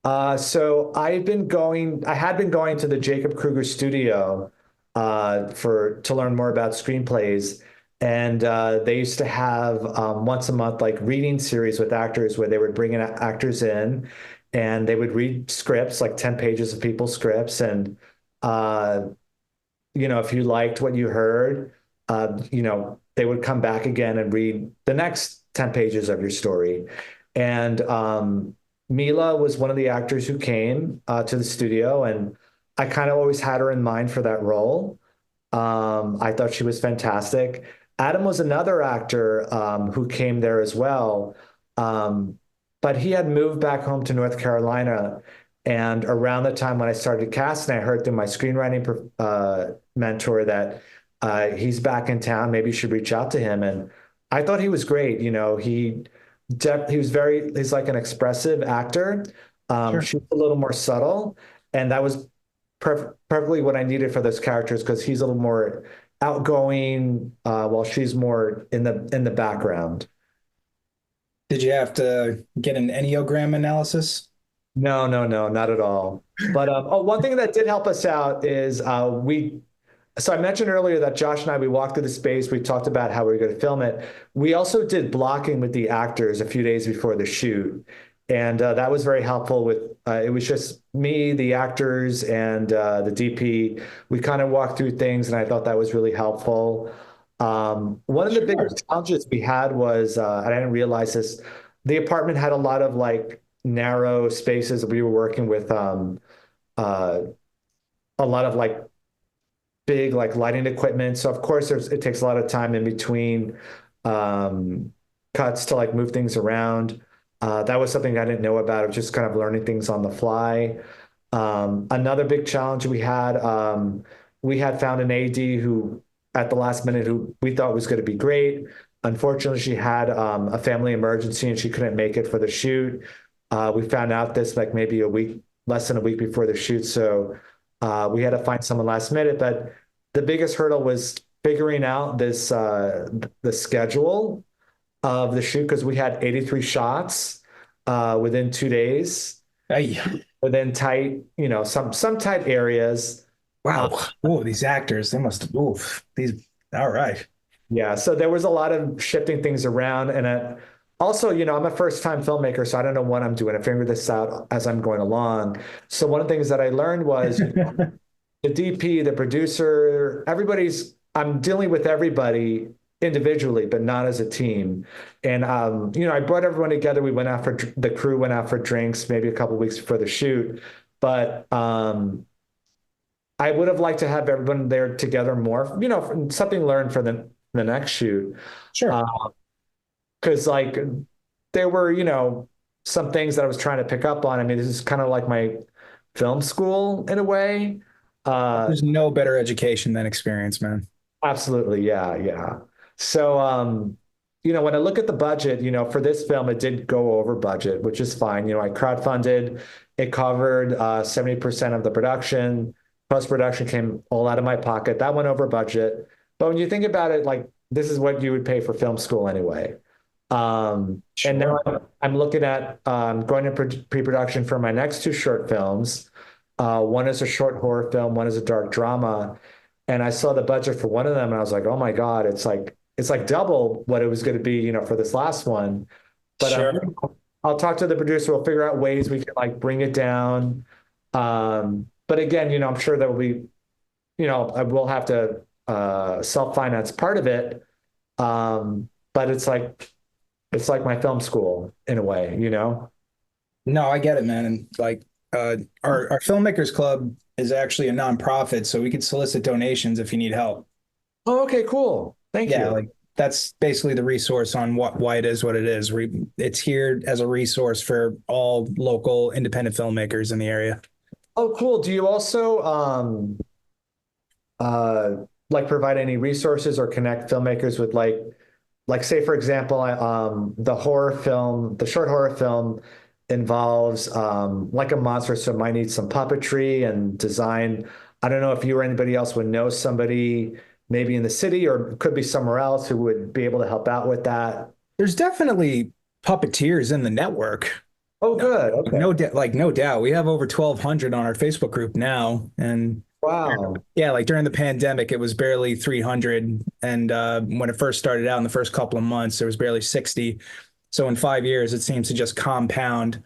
So I had been going to the Jacob Kruger studio to learn more about screenplays. And they used to have once a month like reading series with actors where they would bring in actors in and they would read scripts, like 10 pages of people's scripts. And if you liked what you heard, they would come back again and read the next 10 pages of your story. And Mila was one of the actors who came to the studio, and I kind of always had her in mind for that role. I thought she was fantastic. Adam was another actor who came there as well, but he had moved back home to North Carolina. And around the time when I started casting, I heard through my screenwriting mentor that he's back in town. Maybe you should reach out to him. And I thought he was great. He's like an expressive actor. Sure. She's a little more subtle, and that was perfectly what I needed for those characters because he's a little more outgoing, while she's more in the background. Did you have to get an Enneagram analysis? No, not at all. But one thing that did help us out is So I mentioned earlier that Josh and we walked through the space. We talked about how we were going to film it. We also did blocking with the actors a few days before the shoot. And that was very helpful it was just me, the actors, and the DP. We kind of walked through things, and I thought that was really helpful. One of the biggest challenges we had was, I didn't realize this, the apartment had a lot of like narrow spaces. We were working with a lot of like big like lighting equipment. So of course it takes a lot of time in between cuts to like move things around. That was something I didn't know about. I was just kind of learning things on the fly. Another big challenge we had found an AD who at the last minute who we thought was going to be great. Unfortunately, she had a family emergency and she couldn't make it for the shoot. We found out this like maybe less than a week before the shoot. So we had to find someone last minute, but the biggest hurdle was figuring out the schedule of the shoot because we had 83 shots within 2 days. Hey. Within tight, some tight areas. Wow. These actors, they must have, all right. Yeah. So there was a lot of shifting things around. And also, I'm a first-time filmmaker, so I don't know what I'm doing. I figured this out as I'm going along. So one of the things that I learned was the DP, the producer, I'm dealing with everybody individually, but not as a team. And, I brought everyone together. The crew went out for drinks, maybe a couple of weeks before the shoot. But I would have liked to have everyone there together more, something learned for the next shoot. Sure. Because like there were, some things that I was trying to pick up on. I mean, this is kind of like my film school in a way. There's no better education than experience, man. Absolutely. Yeah. So, when I look at the budget, for this film, it did go over budget, which is fine. I crowdfunded, it covered 70% of the production. Post-production came all out of my pocket. That went over budget. But when you think about it, like this is what you would pay for film school anyway. Sure. And now I'm looking at going to pre-production for my next 2 short films. One is a short horror film, one is a dark drama. And I saw the budget for one of them and I was like, oh my God, it's like double what it was going to be, for this last one. But sure. I'll talk to the producer. We'll figure out ways we can like bring it down. But again, I'm sure there will be, I will have to self-finance part of it. But it's like my film school in a way, No, I get it, man. And like our filmmakers club is actually a nonprofit, so we could solicit donations if you need help. Oh, okay, cool. Thank you. Yeah, like that's basically the resource on why it is what it is. It's here as a resource for all local independent filmmakers in the area. Oh, cool. Do you also like provide any resources or connect filmmakers with like say for example, the short horror film involves like a monster, so it might need some puppetry and design. I don't know if you or anybody else would know somebody maybe in the city or could be somewhere else who would be able to help out with that. There's definitely puppeteers in the network. Oh, good. No, Okay. no doubt. We have over 1,200 on our Facebook group now, and Wow. yeah, like during the pandemic, it was barely 300, and when it first started out in the first couple of months, there was barely 60. So in 5 years, it seems to just compound.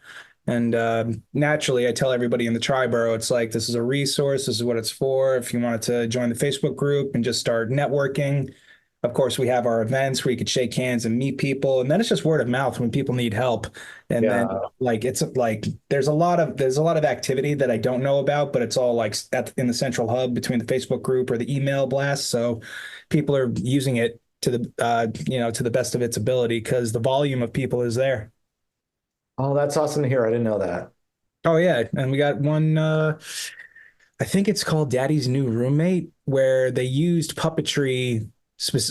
And naturally, I tell everybody in the Triborough, it's like this is a resource. This is what it's for. If you wanted to join the Facebook group and just start networking, of course, we have our events where you could shake hands and meet people, and then it's just word of mouth when people need help. And then Yeah. like it's like there's a lot of activity that I don't know about, but it's all like in the central hub between the Facebook group or the email blast. So people are using it to the to the best of its ability because the volume of people is there. Oh, that's awesome to hear. I didn't know that. Oh yeah, and we got one. I think it's called Daddy's New Roommate, where they used puppetry,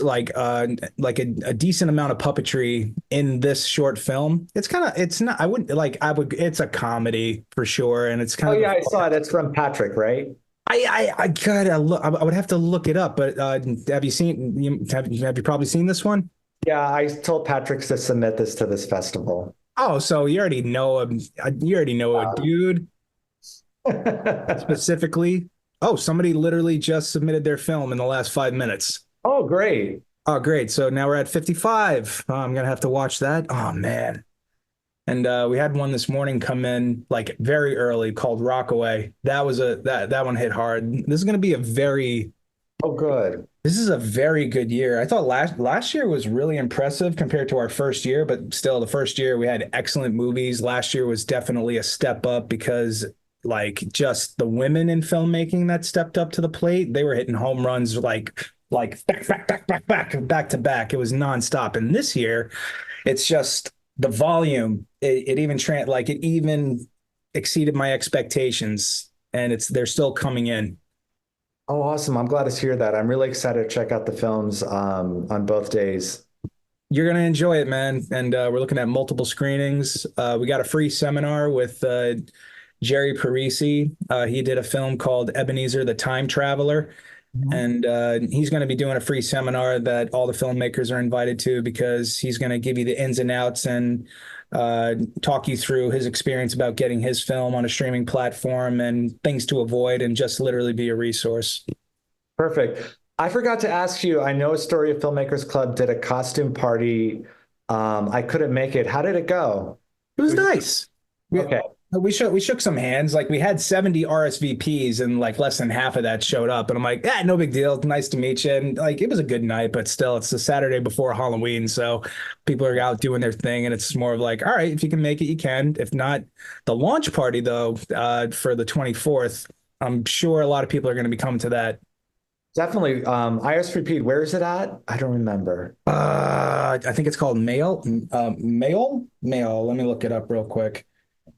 like a decent amount of puppetry in this short film. It's not. I wouldn't like. I would. It's a comedy for sure, and it's Oh, kind of. yeah, I saw it. It's from Patrick, right? I gotta look. I would have to look it up. But have you seen? Have you probably seen this one? Yeah, I told Patrick to submit this to this festival. Oh, so you already know him. You already know a dude specifically. Oh, somebody literally just submitted their film in the last 5 minutes. Oh, great. Oh, great. So now we're at 55. Oh, I'm gonna have to watch that. Oh man. And we had one this morning come in like very early called Rockaway. That one hit hard. Oh, good. This is a very good year. I thought last year was really impressive compared to our first year, but still the first year we had excellent movies. Last year was definitely a step up because like just the women in filmmaking that stepped up to the plate, they were hitting home runs like back to back. It was nonstop. And this year, it's just the volume. It even exceeded my expectations, and they're still coming in. Oh, awesome. I'm glad to hear that. I'm really excited to check out the films on both days. You're gonna enjoy it, man. And we're looking at multiple screenings. We got a free seminar with Jerry Parisi. He did a film called Ebenezer the Time Traveler. Mhm. And he's going to be doing a free seminar that all the filmmakers are invited to because he's going to give you the ins and outs and talk you through his experience about getting his film on a streaming platform and things to avoid and just literally be a resource. Perfect. I forgot to ask you, I know Astoria Filmmakers Club did a costume party. I couldn't make it. How did it go? It was nice. Okay. We shook some hands. Like we had 70 RSVPs and like less than half of that showed up. And I'm like, yeah, no big deal. Nice to meet you. And like it was a good night, but still it's the Saturday before Halloween. So people are out doing their thing. And it's more of like, all right, if you can make it, you can. If not, the launch party though, for the 24th, I'm sure a lot of people are going to be coming to that. Definitely. ISVP, where is it at? I don't remember. I think it's called Mail. Let me look it up real quick.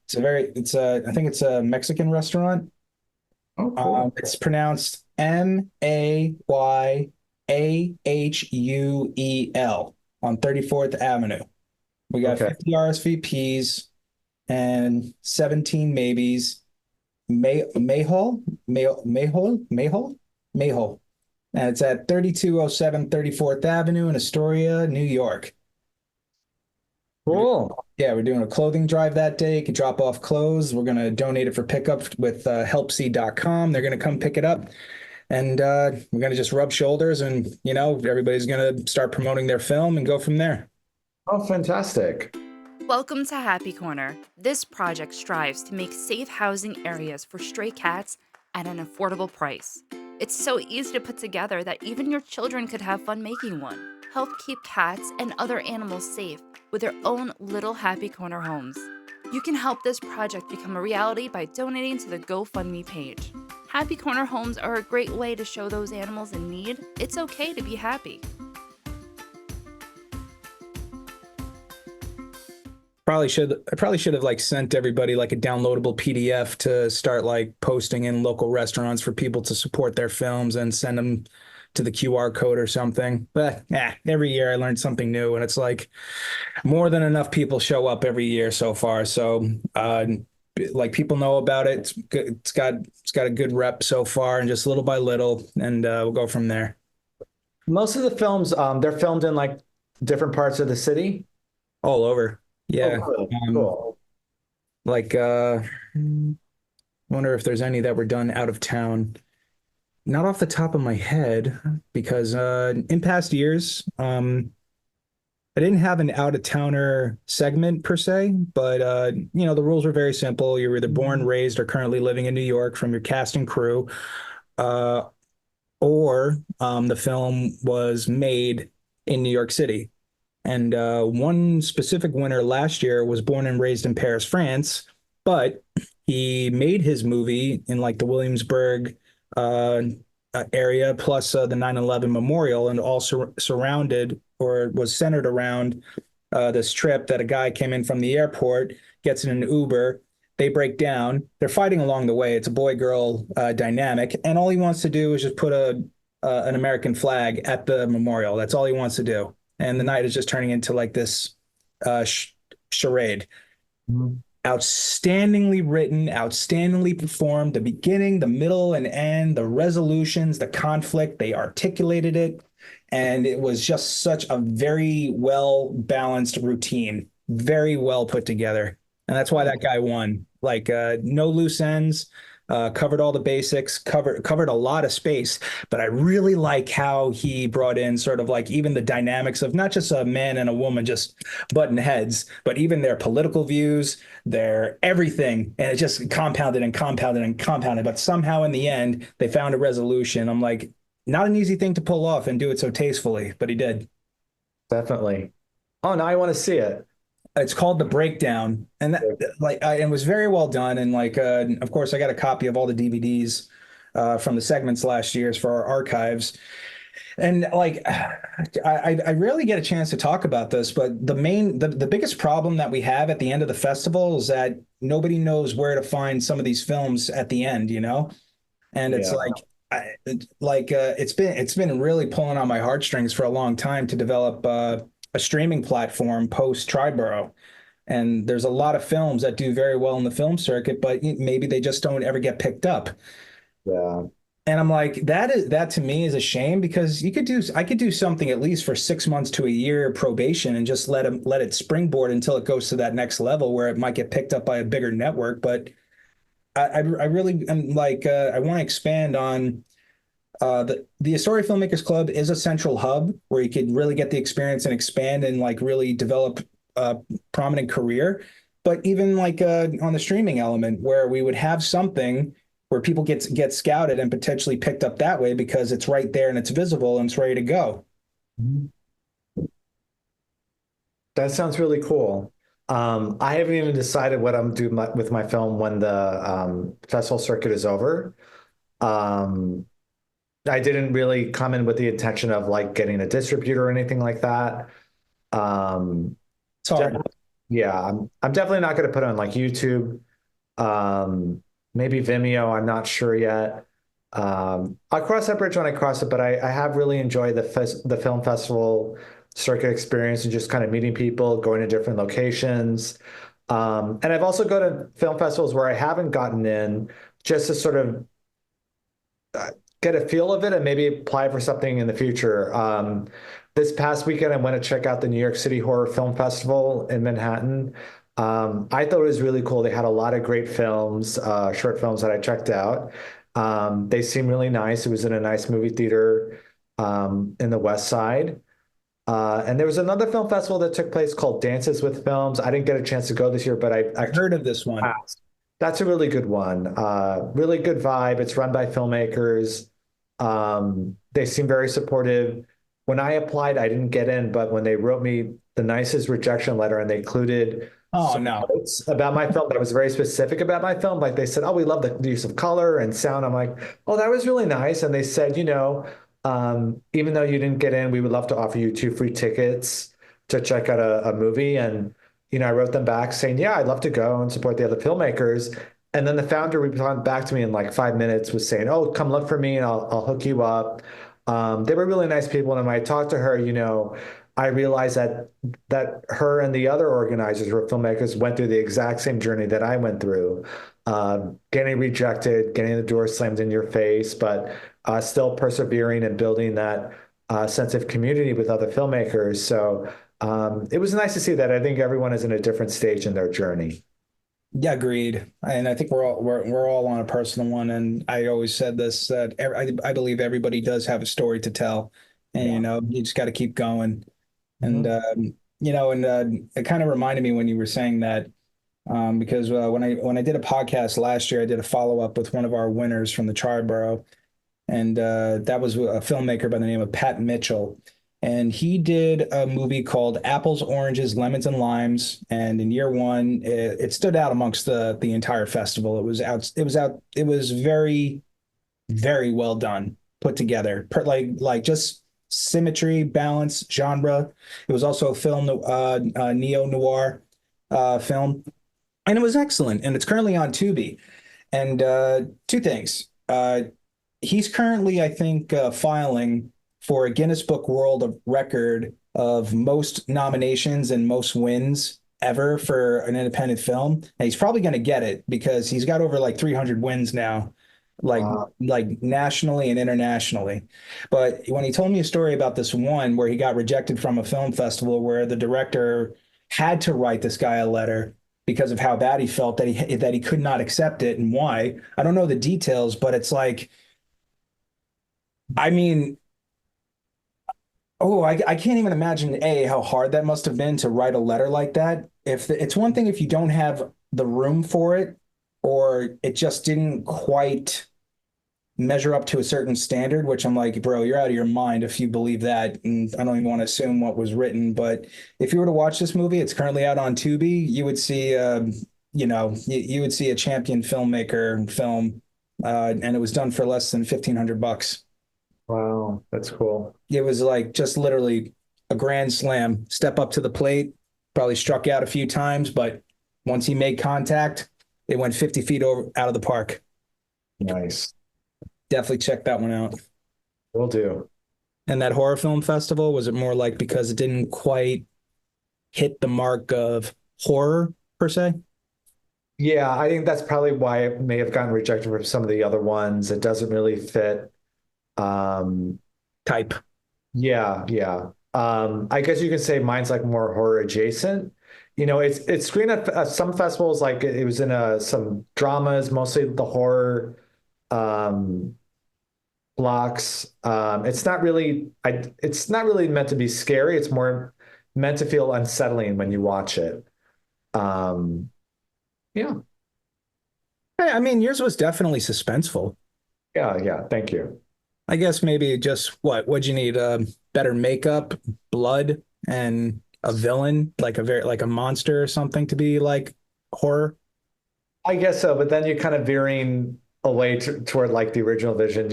I think it's a Mexican restaurant. Oh, cool. It's pronounced Mayahul on 34th Avenue. We got Okay. 50 RSVPs and 17 maybes. Mayhole. And it's at 3207 34th Avenue in Astoria, New York. Cool. Yeah, we're doing a clothing drive that day. You can drop off clothes. We're going to donate it for pickup with helpsee.com. They're going to come pick it up. And we're going to just rub shoulders and, everybody's going to start promoting their film and go from there. Oh, fantastic. Welcome to Happy Corner. This project strives to make safe housing areas for stray cats at an affordable price. It's so easy to put together that even your children could have fun making one. Help keep cats and other animals safe with their own little Happy Corner homes. You can help this project become a reality by donating to the GoFundMe page. Happy Corner homes are a great way to show those animals in need it's okay to be happy. I probably should have like sent everybody like a downloadable PDF to start like posting in local restaurants for people to support their films and send them to the QR code or something. But every year I learned something new, and it's like more than enough people show up every year so far. So like people know about it. It's good. It's got a good rep so far, and just little by little, and we'll go from there. Most of the films, they're filmed in like different parts of the city. All over. Yeah. Oh, cool. Um, Cool. like wonder if there's any that were done out of town. Not off the top of my head, because in past years, I didn't have an out of towner segment per se, but the rules were very simple. You're either born, raised, or currently living in New York from your cast and crew, uh, or the film was made in New York City. And one specific winner last year was born and raised in Paris, France, but he made his movie in like the Williamsburg uh, area, plus the 9/11 memorial, and all surrounded or was centered around this trip that a guy came in from the airport, gets in an Uber. They break down. They're fighting along the way. It's a boy-girl dynamic, and all he wants to do is just put an American flag at the memorial. That's all he wants to do. And the night is just turning into like this charade. Mhm. Outstandingly written, outstandingly performed. The beginning, the middle, and end, the resolutions, the conflict, they articulated it. And it was just such a very well balanced routine, very well put together. And that's why that guy won. Like no loose ends, covered all the basics, covered a lot of space. But I really like how he brought in sort of like even the dynamics of not just a man and a woman just butting heads, but even their political views, their everything. And it just compounded and compounded and compounded. But somehow in the end, they found a resolution. I'm like, not an easy thing to pull off and do it so tastefully, but he did. Definitely. Oh, now I want to see it. It's called The Breakdown, and it was very well done. And like, of course, I got a copy of all the DVDs from the segments last year's for our archives. And like, I rarely get a chance to talk about this, but the biggest problem that we have at the end of the festival is that nobody knows where to find some of these films at the end, And it's Yeah. it's been really pulling on my heartstrings for a long time to develop a streaming platform post Triborough. And there's a lot of films that do very well in the film circuit, but maybe they just don't ever get picked up. Yeah. And I'm like, that to me is a shame, because I could do something at least for 6 months to a year probation and just let it springboard until it goes to that next level where it might get picked up by a bigger network. But I really am like, I want to expand on the Astoria Filmmakers Club is a central hub where you could really get the experience and expand and like really develop a prominent career. But even like on the streaming element, where we would have something where people get scouted and potentially picked up that way because it's right there and it's visible and it's ready to go. That sounds really cool. I haven't even decided what I'm doing with my film when the festival circuit is over. Um, I didn't really come in with the intention of like getting a distributor or anything like that. Um, It's hard. yeah, I'm definitely not going to put it on like YouTube. Maybe Vimeo. I'm not sure yet. I'll cross that bridge when I cross it, but I have really enjoyed the film festival circuit experience and just kind of meeting people, going to different locations. And I've also gone to film festivals where I haven't gotten in just to sort of get a feel of it and maybe apply for something in the future. This past weekend, I went to check out the New York City Horror Film Festival in Manhattan. I thought it was really cool. They had a lot of great films, short films that I checked out. They seemed really nice. It was in a nice movie theater in the West Side. And there was another film festival that took place called Dances with Films. I didn't get a chance to go this year, but I Heard of this one. that's a really good one. Really good vibe. It's run by filmmakers. They seem very supportive. When I applied, I didn't get in, but when they wrote me the nicest rejection letter and they included Oh no. notes about my film that was very specific about my film, like they said, "Oh, we love the use of color and sound." I'm like, "Oh, that was really nice." And they said, even though you didn't get in, we would love to offer you 2 free tickets to check out a movie. And I wrote them back saying, "Yeah, I'd love to go and support the other filmmakers." And then the founder responded back to me in like 5 minutes was saying, "Oh, come look for me and I'll hook you up." They were really nice people. And when I talked to her, I realized that her and the other organizers who were filmmakers went through the exact same journey that I went through, getting rejected, getting the door slammed in your face, but still persevering and building that sense of community with other filmmakers. So it was nice to see that. I think everyone is in a different stage in their journey. Yeah, agreed. And I think we're all on a personal one. And I always said this that I believe everybody does have a story to tell, and Yeah. you just got to keep going. And Mhm. it kind of reminded me when you were saying that, because when I did a podcast last year, I did a follow up with one of our winners from the Triborough, and that was a filmmaker by the name of Pat Mitchell. And he did a movie called Apples, Oranges, Lemons, and Limes. And in year one, it stood out amongst the entire festival. It was out. It was out. It was very, very well done, put together, like just symmetry, balance, genre. It was also a film, neo noir film, and it was excellent. And it's currently on Tubi. And two things. He's currently, I think, filing for a Guinness Book World of Record of most nominations and most wins ever for an independent film. And he's probably going to get it because he's got over like 300 wins now, like Wow. like nationally and internationally. But when he told me a story about this one where he got rejected from a film festival where the director had to write this guy a letter because of how bad he felt that he could not accept it and why. I don't know the details, but it's like, I mean, oh, I can't even imagine how hard that must have been to write a letter like that. It's one thing if you don't have the room for it, or it just didn't quite measure up to a certain standard, which I'm like, bro, you're out of your mind if you believe that. And I don't even want to assume what was written, but if you were to watch this movie, it's currently out on Tubi, you would see, you would see a champion filmmaker film, and it was done for less than $1,500. Wow. That's cool. It was like just literally a grand slam, step up to the plate, probably struck out a few times, but once he made contact, it went 50 feet over out of the park. Nice. Definitely check that one out. Will do. And that horror film festival, was it more like because it didn't quite hit the mark of horror per se? Yeah, I think that's probably why it may have gotten rejected from some of the other ones. It doesn't really fit. Um, Type. yeah, yeah. I guess you can say mine's like more horror adjacent. It's screened at some festivals, like it was in some dramas, mostly the horror um, blocks. It's not really meant to be scary. It's more meant to feel unsettling when you watch it. Um, yeah, I mean, yours was definitely suspenseful. yeah, yeah. Thank you. I guess maybe just what'd you need? Better makeup, blood, and a villain, like a monster or something to be like horror. I guess so, but then you're kind of veering away toward like the original vision.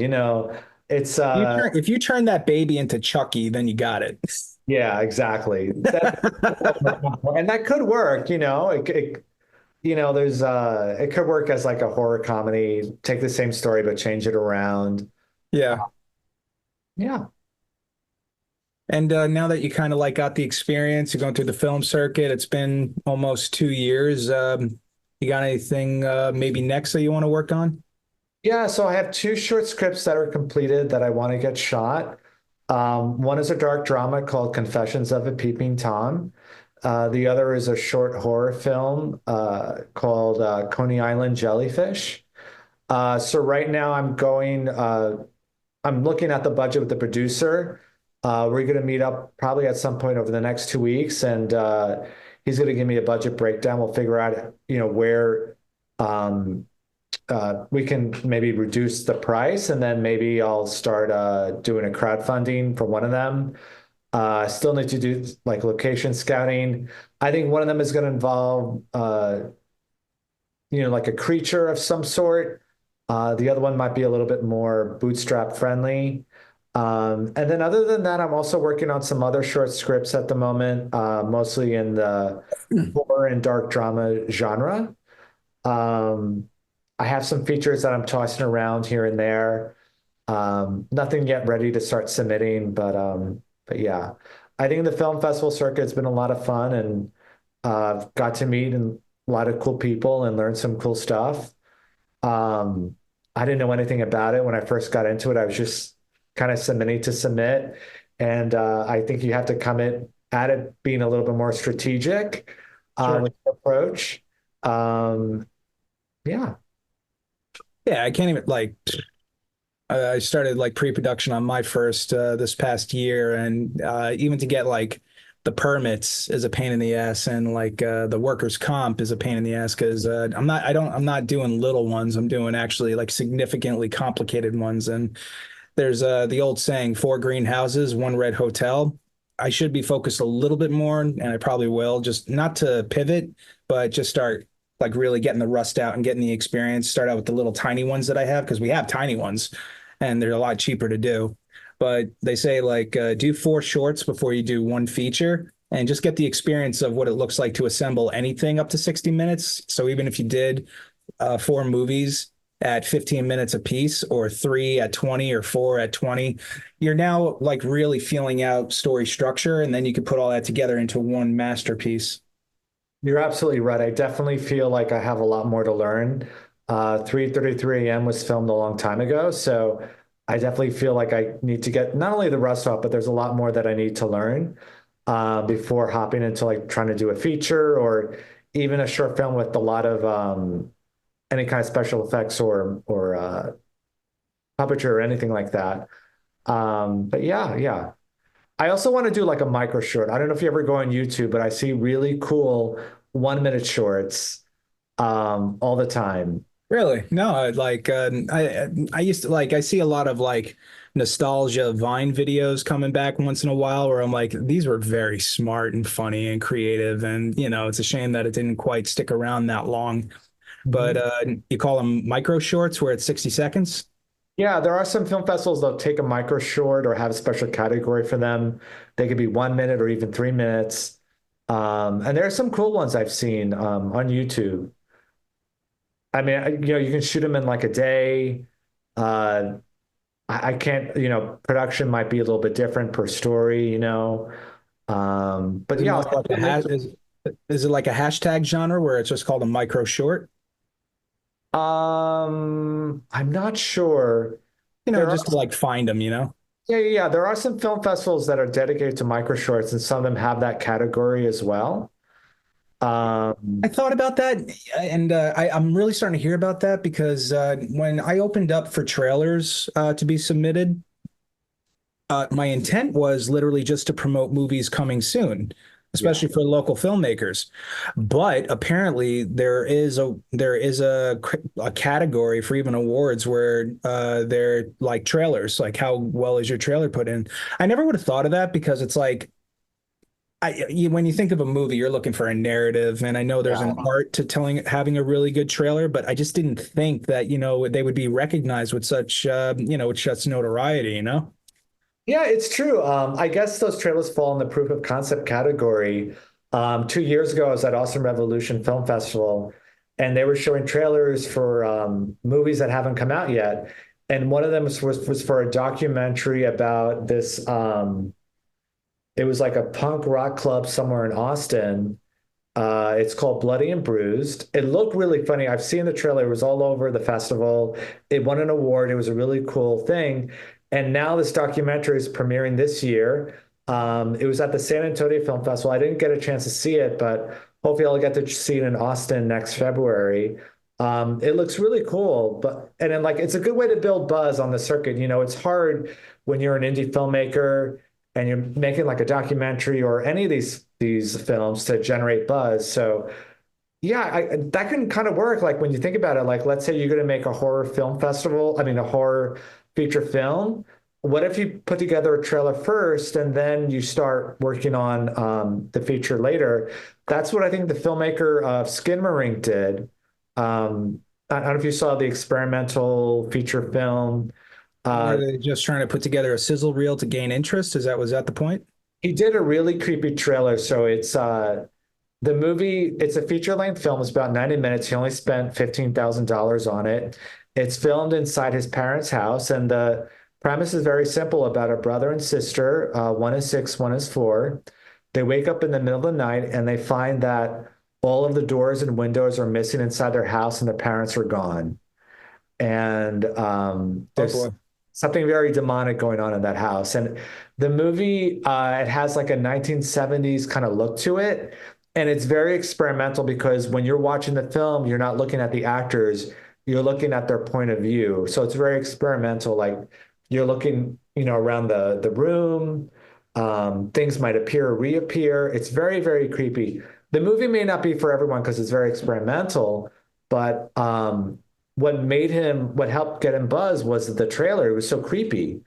It's If you turn that baby into Chucky, then you got it. yeah, exactly. And that could work. There's it could work as like a horror comedy. Take the same story but change it around. Yeah. Yeah. And now that you kind of like got the experience, you're going through the film circuit, it's been almost 2 years. You got anything maybe next that you want to work on? Yeah, so I have two short scripts that are completed that I want to get shot. One is a dark drama called Confessions of a Peeping Tom. The other is a short horror film called Coney Island Jellyfish. So right now I'm looking at the budget with the producer. We're going to meet up probably at some point over the next 2 weeks, and he's going to give me a budget breakdown. We'll figure out, where um, we can maybe reduce the price, and then maybe I'll start doing a crowdfunding for one of them. Still need to do like location scouting. I think one of them is going to involve, like a creature of some sort. The other one might be a little bit more bootstrap friendly. And then other than that, I'm also working on some other short scripts at the moment, mostly in the horror and dark drama genre. I have some features that I'm tossing around here and there. Nothing yet ready to start submitting, but yeah, I think the film festival circuit has been a lot of fun, and got to meet a lot of cool people and learn some cool stuff. Um, I didn't know anything about it when I first got into it. I was just kind of submitting to submit. And I think you have to come at it being a little bit more strategic Sure. with your approach. Um, yeah. Yeah, I can't even like I started like pre-production on my first this past year, and even to get like the permits is a pain in the ass, and like the workers' comp is a pain in the ass because I'm not doing little ones. I'm doing actually like significantly complicated ones, and there's the old saying, four green houses, one red hotel. I should be focused a little bit more, and I probably will, just not to pivot, but just start like really getting the rust out and getting the experience. Start out with the little tiny ones that I have because we have tiny ones and they're a lot cheaper to do. But they say like do four shorts before you do one feature and just get the experience of what it looks like to assemble anything up to 60 minutes. So even if you did four movies at 15 minutes a piece, or three at 20, or four at 20, you're now like really feeling out story structure. And then you can put all that together into one masterpiece. You're absolutely right. I definitely feel like I have a lot more to learn. 3:33 a.m. was filmed a long time ago, so I definitely feel like I need to get not only the rust off, but there's a lot more that I need to learn before hopping into like trying to do a feature or even a short film with a lot of any kind of special effects or puppetry or anything like that. But yeah, yeah. I also want to do like a micro short. I don't know if you ever go on YouTube, but I see really cool 1 minute shorts all the time. Really? No, I used to like I see a lot of like nostalgia Vine videos coming back once in a while where I'm like, these were very smart and funny and creative, and it's a shame that it didn't quite stick around that long. But Mhm. you call them micro shorts where it's 60 seconds? Yeah, there are some film festivals that'll take a micro short or have a special category for them. They could be 1 minute or even 3 minutes. And there are some cool ones I've seen on YouTube. I mean, you can shoot them in like a day. Uh, I can't, production might be a little bit different per story. But Is it yeah, more like a is it like a hashtag genre where it's just called a micro short? I'm not sure. There are, Just to like find them. yeah, yeah, yeah. There are some film festivals that are dedicated to micro shorts, and some of them have that category as well. I Um, thought about that, and I'm really starting to hear about that because when I opened up for trailers to be submitted, my intent was literally just to promote movies coming soon, yeah. especially for local filmmakers. But apparently, there is a category for even awards where they're like trailers, like how well is your trailer put in. I never would have thought of that because it's like when you think of a movie, you're looking for a narrative, and I know there's Yeah. an art to having a really good trailer, but I just didn't think that they would be recognized with such notoriety. Yeah, it's true. I guess those trailers fall in the proof of concept category. 2 years ago, I was at Austin Revolution Film Festival, and they were showing trailers for movies that haven't come out yet. And one of them was for a documentary about this. It was like a punk rock club somewhere in Austin. It's called Bloody and Bruised. It looked really funny. I've seen the trailer. It was all over the festival. It won an award. It was a really cool thing. And now this documentary is premiering this year. It was at the San Antonio Film Festival. I didn't get a chance to see it, but hopefully I'll get to see it in Austin next February. It looks really cool, and then like it's a good way to build buzz on the circuit. It's hard when you're an indie filmmaker and you're making like a documentary or any of these films to generate buzz. So yeah, that can kind of work. Like when you think about it, like let's say you're going to make a horror film festival, I mean a horror feature film. What if you put together a trailer first and then you start working on the feature later? That's what I think the filmmaker of Marin did. I don't know if you saw the experimental feature film. Were Uh, they just trying to put together a sizzle reel to gain interest? Was that the point? he did a really creepy trailer. So it's the movie, it's a feature length film. It's about 90 minutes. He only spent $15,000 on it. It's filmed inside his parents' house, and the premise is very simple about a brother and sister. One is 6, one is 4. They wake up in the middle of the night and they find that all of the doors and windows are missing inside their house and the parents are gone. And Oh there's boy. something very demonic going on in that house. And the movie, it has like a 1970s kind of look to it. And it's very experimental because when you're watching the film, you're not looking at the actors, you're looking at their point of view. So it's very experimental. Like you're looking, around the room. Things might appear or reappear. It's very, very creepy. The movie may not be for everyone because it's very experimental, but what helped get him buzz was the trailer. It was so creepy.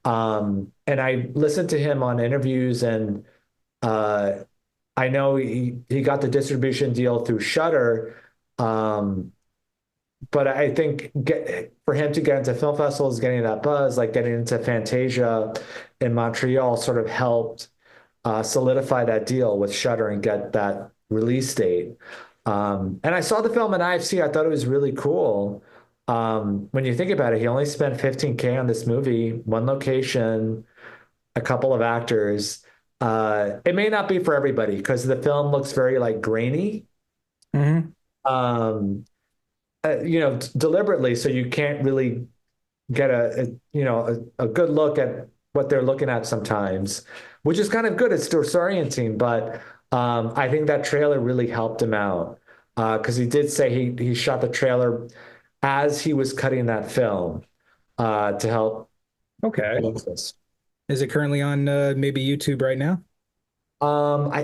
And I listened to him on interviews, and I know he got the distribution deal through Shudder. But I think for him to get into film festivals, getting that buzz, like getting into Fantasia in Montreal, sort of helped solidify that deal with Shudder and get that release date. And I saw the film in IFC. I thought it was really cool. When you think about it, he only spent $15K on this movie, one location, a couple of actors. It may not be for everybody because the film looks very like grainy. Mm-hmm. Deliberately, so you can't really get a good look at what they're looking at sometimes, which is kind of good. It's disorienting, but I think that trailer really helped him out because he did say he shot the trailer as he was cutting that film to help. Okay. Is it currently on maybe YouTube right now?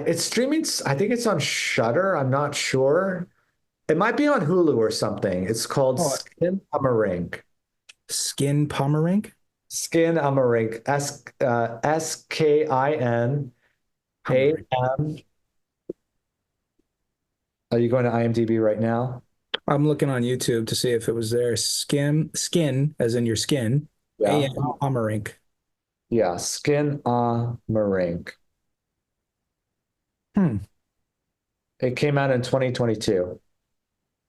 It's streaming. I think it's on Shudder. I'm not sure. It might be on Hulu or something. It's called Skin Amarink. Skin Pomerink? Skin Amarink. SKIN AM. Are you going to IMDb right now? I'm looking on YouTube to see if it was there. Skin, as in your skin. Yeah. A.M. Pomerink. Yeah, Skin Amarink. It came out in 2022.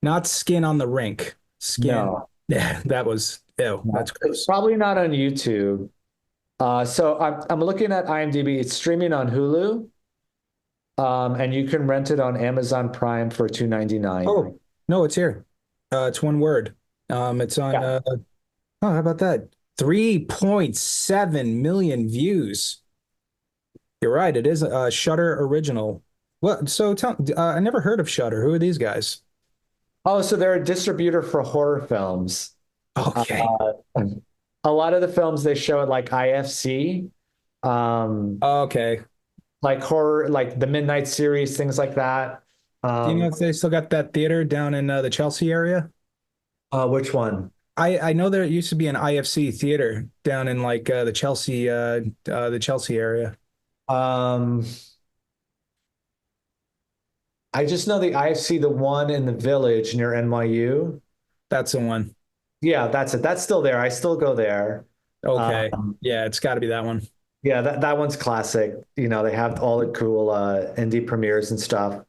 Not Skin on the Rink. Skin. No. Yeah, that was, ew, that's gross. It's probably not on YouTube. So I'm looking at IMDb. It's streaming on Hulu. And you can rent it on Amazon Prime for $2.99. Oh, no, it's here. It's one word. It's on, Yeah. how about that? 3.7 million views. You're right. It is a Shudder original. Well, so I never heard of Shudder. Who are these guys? Oh, so they're a distributor for horror films. Okay. A lot of the films they show at like IFC, Okay. like horror, like the Midnight series, things like that. Do you know if they still got that theater down in the Chelsea area? Which one? I know there used to be an IFC theater down in like the Chelsea area. I just know the IFC, the one in the Village near NYU. That's the one. Yeah, that's it. That's still there. I still go there. Okay. Yeah, it's got to be that one. Yeah, that one's classic. They have all the cool indie premieres and stuff.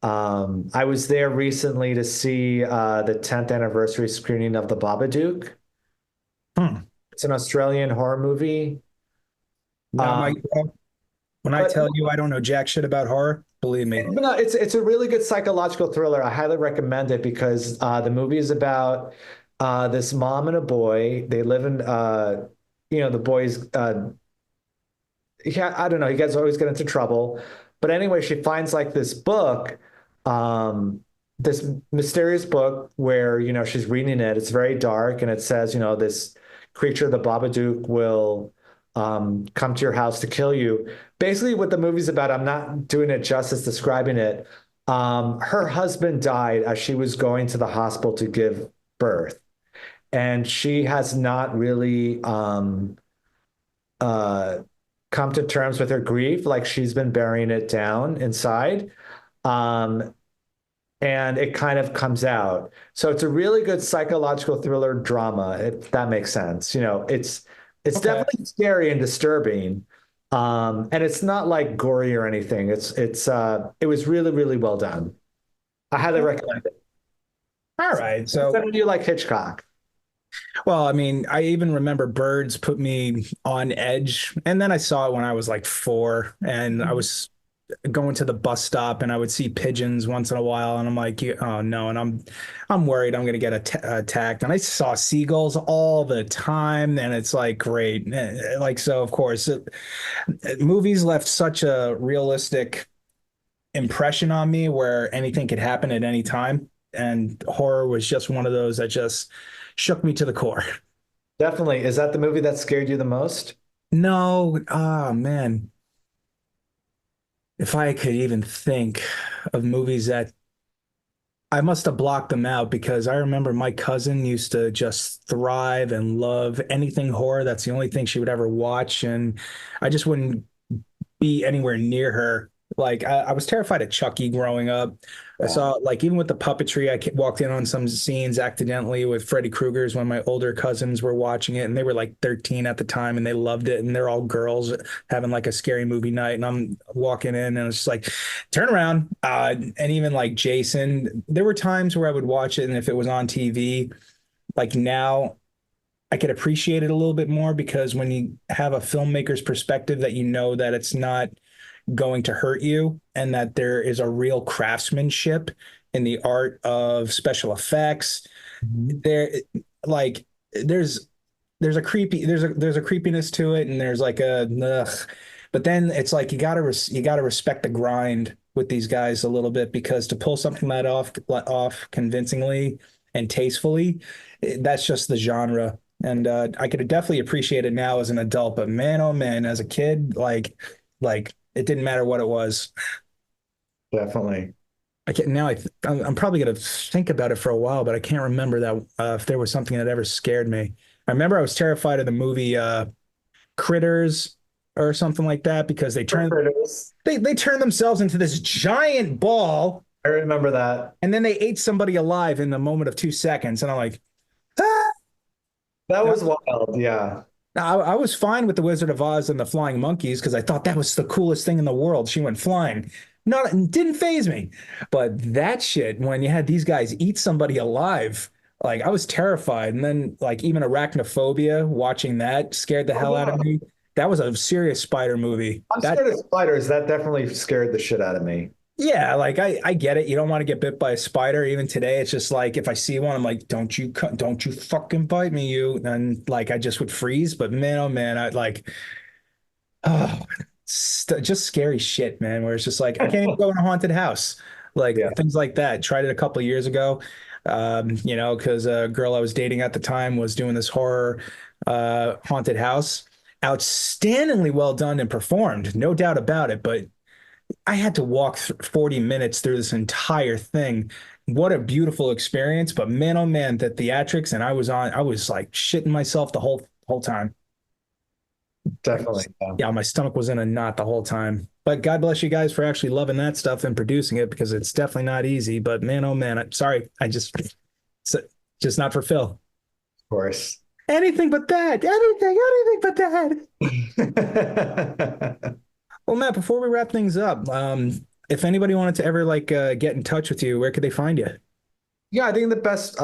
I was there recently to see the 10th anniversary screening of The Babadook. It's an Australian horror movie. When I tell you I don't know jack shit about horror, believe me. But no, it's a really good psychological thriller. I highly recommend it because the movie is about this mom and a boy. They live in, the boy's, I don't know, he gets always get into trouble. But anyway, she finds like this book, this mysterious book where, she's reading it. It's very dark and it says, this creature, the Babadook, will come to your house to kill you. Basically, what the movie's about, I'm not doing it justice describing it. Her husband died as she was going to the hospital to give birth. And she has not really come to terms with her grief. Like she's been burying it down inside. And it kind of comes out. So it's a really good psychological thriller drama, if that makes sense. It's Okay. definitely scary and disturbing. And it's not like gory or anything. It was really, really well done. I highly recommend it. All right. So So do you like Hitchcock? Well, I mean, I even remember Birds put me on edge. And then I saw it when I was like 4 and I was going to the bus stop and I would see pigeons once in a while and I'm like, oh no, and I'm worried I'm going to get attacked. And I saw seagulls all the time and it's like great. Like so of course, movies left such a realistic impression on me where anything could happen at any time. And horror was just one of those that just shook me to the core. Definitely. Is that the movie that scared you the most? No, ah, man. If I could even think of movies that I must have blocked them out because I remember my cousin used to just thrive and love anything horror. That's the only thing she would ever watch. And I just wouldn't be anywhere near her. Like I was terrified of Chucky growing up. I Yeah. saw like even with the puppetry, walked in on some scenes accidentally with Freddy Krueger's when my older cousins were watching it, and they were like 13 at the time, and they loved it, and they're all girls having like a scary movie night, and I'm walking in, and it's just like, turn around, and even like Jason, there were times where I would watch it, and if it was on TV, like now. I could appreciate it a little bit more because when you have a filmmaker's perspective that you know that it's not going to hurt you and that there is a real craftsmanship in the art of special effects Mhm. there like there's there's a creepiness to it and there's like a ugh. But then it's like you gotta respect the grind with these guys a little bit because to pull something that off convincingly and tastefully, that's just the genre. And I could definitely appreciate it now as an adult, but man, oh man, as a kid, like it didn't matter what it was. Definitely. I can't now. I'm probably gonna think about it for a while, but I can't remember that if there was something that ever scared me. I remember I was terrified of the movie Critters or something like that because Critters. they turned themselves into this giant ball I remember that. and then they ate somebody alive in the moment of 2 seconds, and I'm like, ah! That was wild. Yeah. I was fine with the Wizard of Oz and the flying monkeys because I thought that was the coolest thing in the world. She went flying. Not didn't phase me. But that shit, when you had these guys eat somebody alive, like I was terrified. And then like even arachnophobia, watching that scared the Oh, hell out of yeah. me. That was a serious spider movie. I'm That scared of spiders. That definitely scared the shit out of me. yeah, like I get it. You don't want to get bit by a spider. Even today, it's just like if I see one, I'm like, don't you fucking bite me, you. And like I just would freeze. But man, oh man, I like oh, just scary shit, man. Where it's just like I can't even go in a haunted house, like Yeah. things like that. Tried it a couple of years ago, because a girl I was dating at the time was doing this horror haunted house. Outstandingly well done and performed, no doubt about it. But I had to walk 40 minutes through this entire thing. What a beautiful experience. But man, oh man, the theatrics, and I was like shitting myself the whole time. Definitely. Yeah. Yeah, my stomach was in a knot the whole time. But God bless you guys for actually loving that stuff and producing it because it's definitely not easy. But man, oh man, I'm sorry. It's just not for Phil. Of course. Anything but that. Anything but that. Well, Matt, before we wrap things up, if anybody wanted to ever like get in touch with you, where could they find you? Yeah, I think the best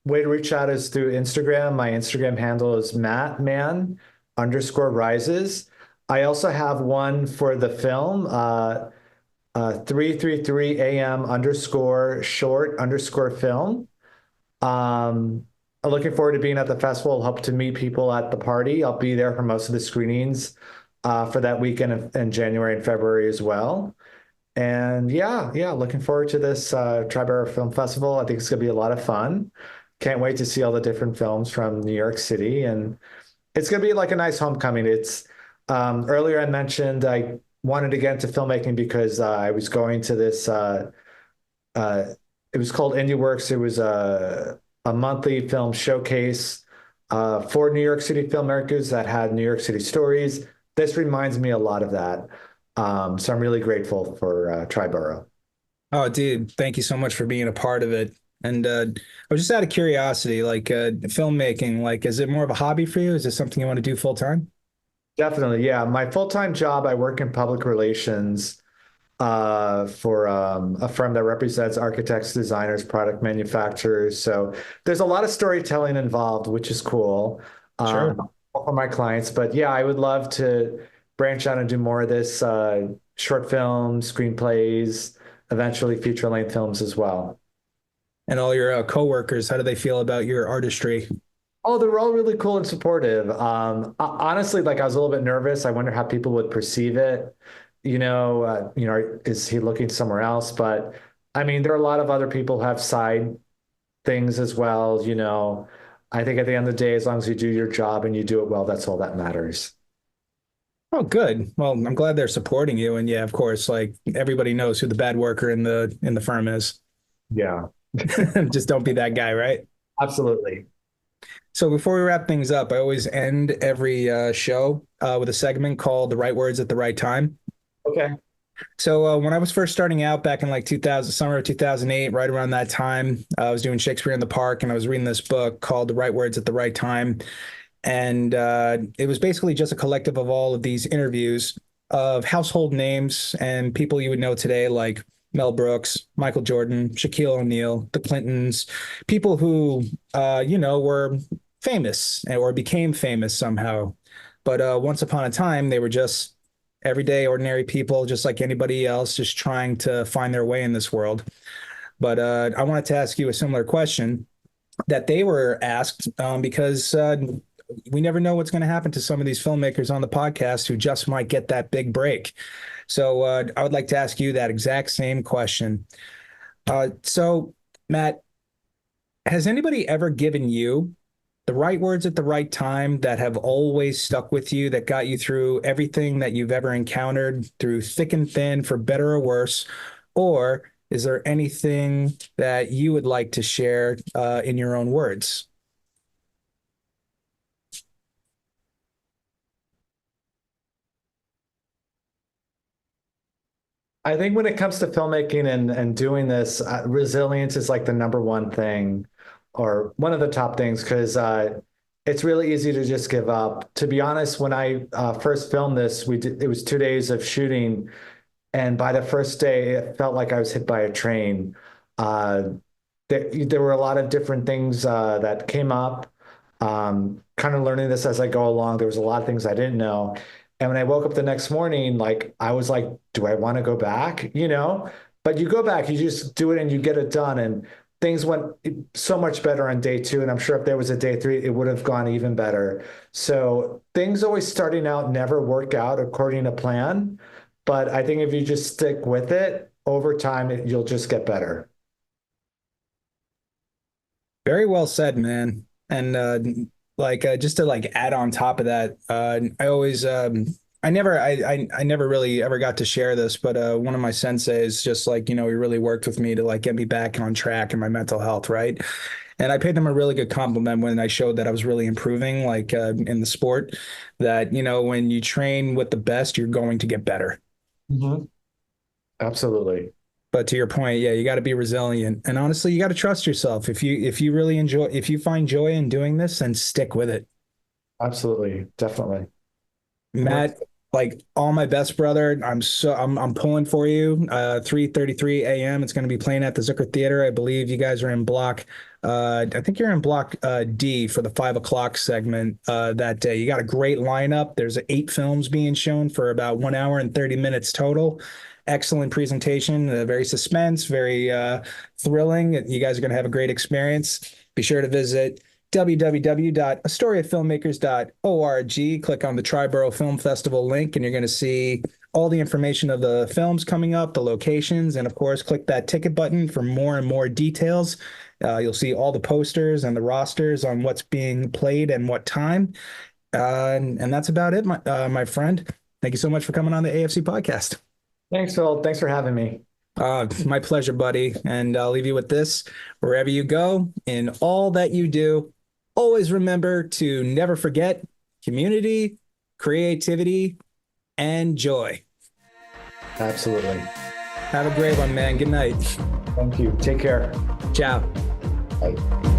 way to reach out is through Instagram. My Instagram handle is mattman_rises. I also have one for the film, 333 AM _short_film. I'm looking forward to being at the festival. Hope to meet people at the party. I'll be there for most of the screenings for that weekend in January and February as well. And yeah, looking forward to this Tribera Film Festival. I think it's going to be a lot of fun. Can't wait to see all the different films from New York City. And it's going to be like a nice homecoming. It's earlier I mentioned I wanted to get into filmmaking because I was going to this, uh, it was called IndieWorks. It was a monthly film showcase for New York City filmmakers that had New York City stories. This reminds me a lot of that. So I'm really grateful for Triborough. Oh, dude, thank you so much for being a part of it. And I was just out of curiosity, like filmmaking, like is it more of a hobby for you? Is it something you want to do full time? Definitely, yeah. My full-time job, I work in public relations. for a firm that represents architects, designers, product manufacturers. So there's a lot of storytelling involved, which is cool Sure. for my clients. But yeah, I would love to branch out and do more of this short films, screenplays, eventually feature-length films as well. And all your coworkers, how do they feel about your artistry? Oh, they were all really cool and supportive. Honestly, like I was a little bit nervous. I wonder how people would perceive it. Is he looking somewhere else? But I mean, there are a lot of other people who have side things as well. I think at the end of the day, as long as you do your job and you do it well, that's all that matters. Oh, good. Well, I'm glad they're supporting you. And yeah, of course, like everybody knows who the bad worker in the firm is. Yeah, Just don't be that guy, right? absolutely. So before we wrap things up, I always end every show with a segment called "The Right Words at the Right Time." Okay. So when I was first starting out back in like 2000, summer of 2008, right around that time, I was doing Shakespeare in the Park, and I was reading this book called "The Right Words at the Right Time," and it was basically just a collective of all of these interviews of household names and people you would know today, like Mel Brooks, Michael Jordan, Shaquille O'Neal, the Clintons, people who were famous or became famous somehow. But once upon a time, they were just everyday, ordinary people, just like anybody else, just trying to find their way in this world. But I wanted to ask you a similar question that they were asked because we never know what's going to happen to some of these filmmakers on the podcast who just might get that big break. So I would like to ask you that exact same question. So, Matt, has anybody ever given you the right words at the right time that have always stuck with you, that got you through everything that you've ever encountered, through thick and thin, for better or worse? Or is there anything that you would like to share in your own words? I think when it comes to filmmaking and doing this, resilience is like the number one thing, or one of the top things, because it's really easy to just give up. To be honest, when I first filmed this, it was 2 days of shooting, and by the first day, it felt like I was hit by a train. Uh, there were a lot of different things that came up. Kind of learning this as I go along. There was a lot of things I didn't know. And when I woke up the next morning, like I was like, do I want to go back? But you go back, you just do it and you get it done. And things went so much better on day two. And I'm sure if there was a day three, it would have gone even better. So things always starting out never work out according to plan. But I think if you just stick with it over time, you'll just get better. Very well said, man. And just to like add on top of that, I always I never really ever got to share this, but one of my senseis just like, he really worked with me to like get me back on track in my mental health, right? And I paid them a really good compliment when I showed that I was really improving, like in the sport, that, when you train with the best, you're going to get better. Mhm. Absolutely. But to your point, yeah, you got to be resilient, and honestly, you got to trust yourself. If you find joy in doing this, then stick with it. Absolutely. Definitely. Matt, like all my best, brother. I'm pulling for you. 3:33 a.m. It's going to be playing at the Zucker Theater. I believe you guys are in block. I think you're in block D for the 5 o'clock segment that day. You got a great lineup. There's 8 films being shown for about 1 hour and 30 minutes total. Excellent presentation, very suspense, very thrilling. You guys are going to have a great experience. Be sure to visit www.astoriafilmmakers.org. Click on the Triborough Film Festival link, and you're going to see all the information of the films coming up, the locations, and of course, click that ticket button for more and more details. You'll see all the posters and the rosters on what's being played and what time. And that's about it, my friend. Thank you so much for coming on the AFC podcast. Thanks, Phil. Thanks for having me. My pleasure, buddy. And I'll leave you with this. Wherever you go, in all that you do, always remember to never forget community, creativity, and joy. Absolutely. Have a great one, man. Good night. Thank you. Take care. Ciao. Bye.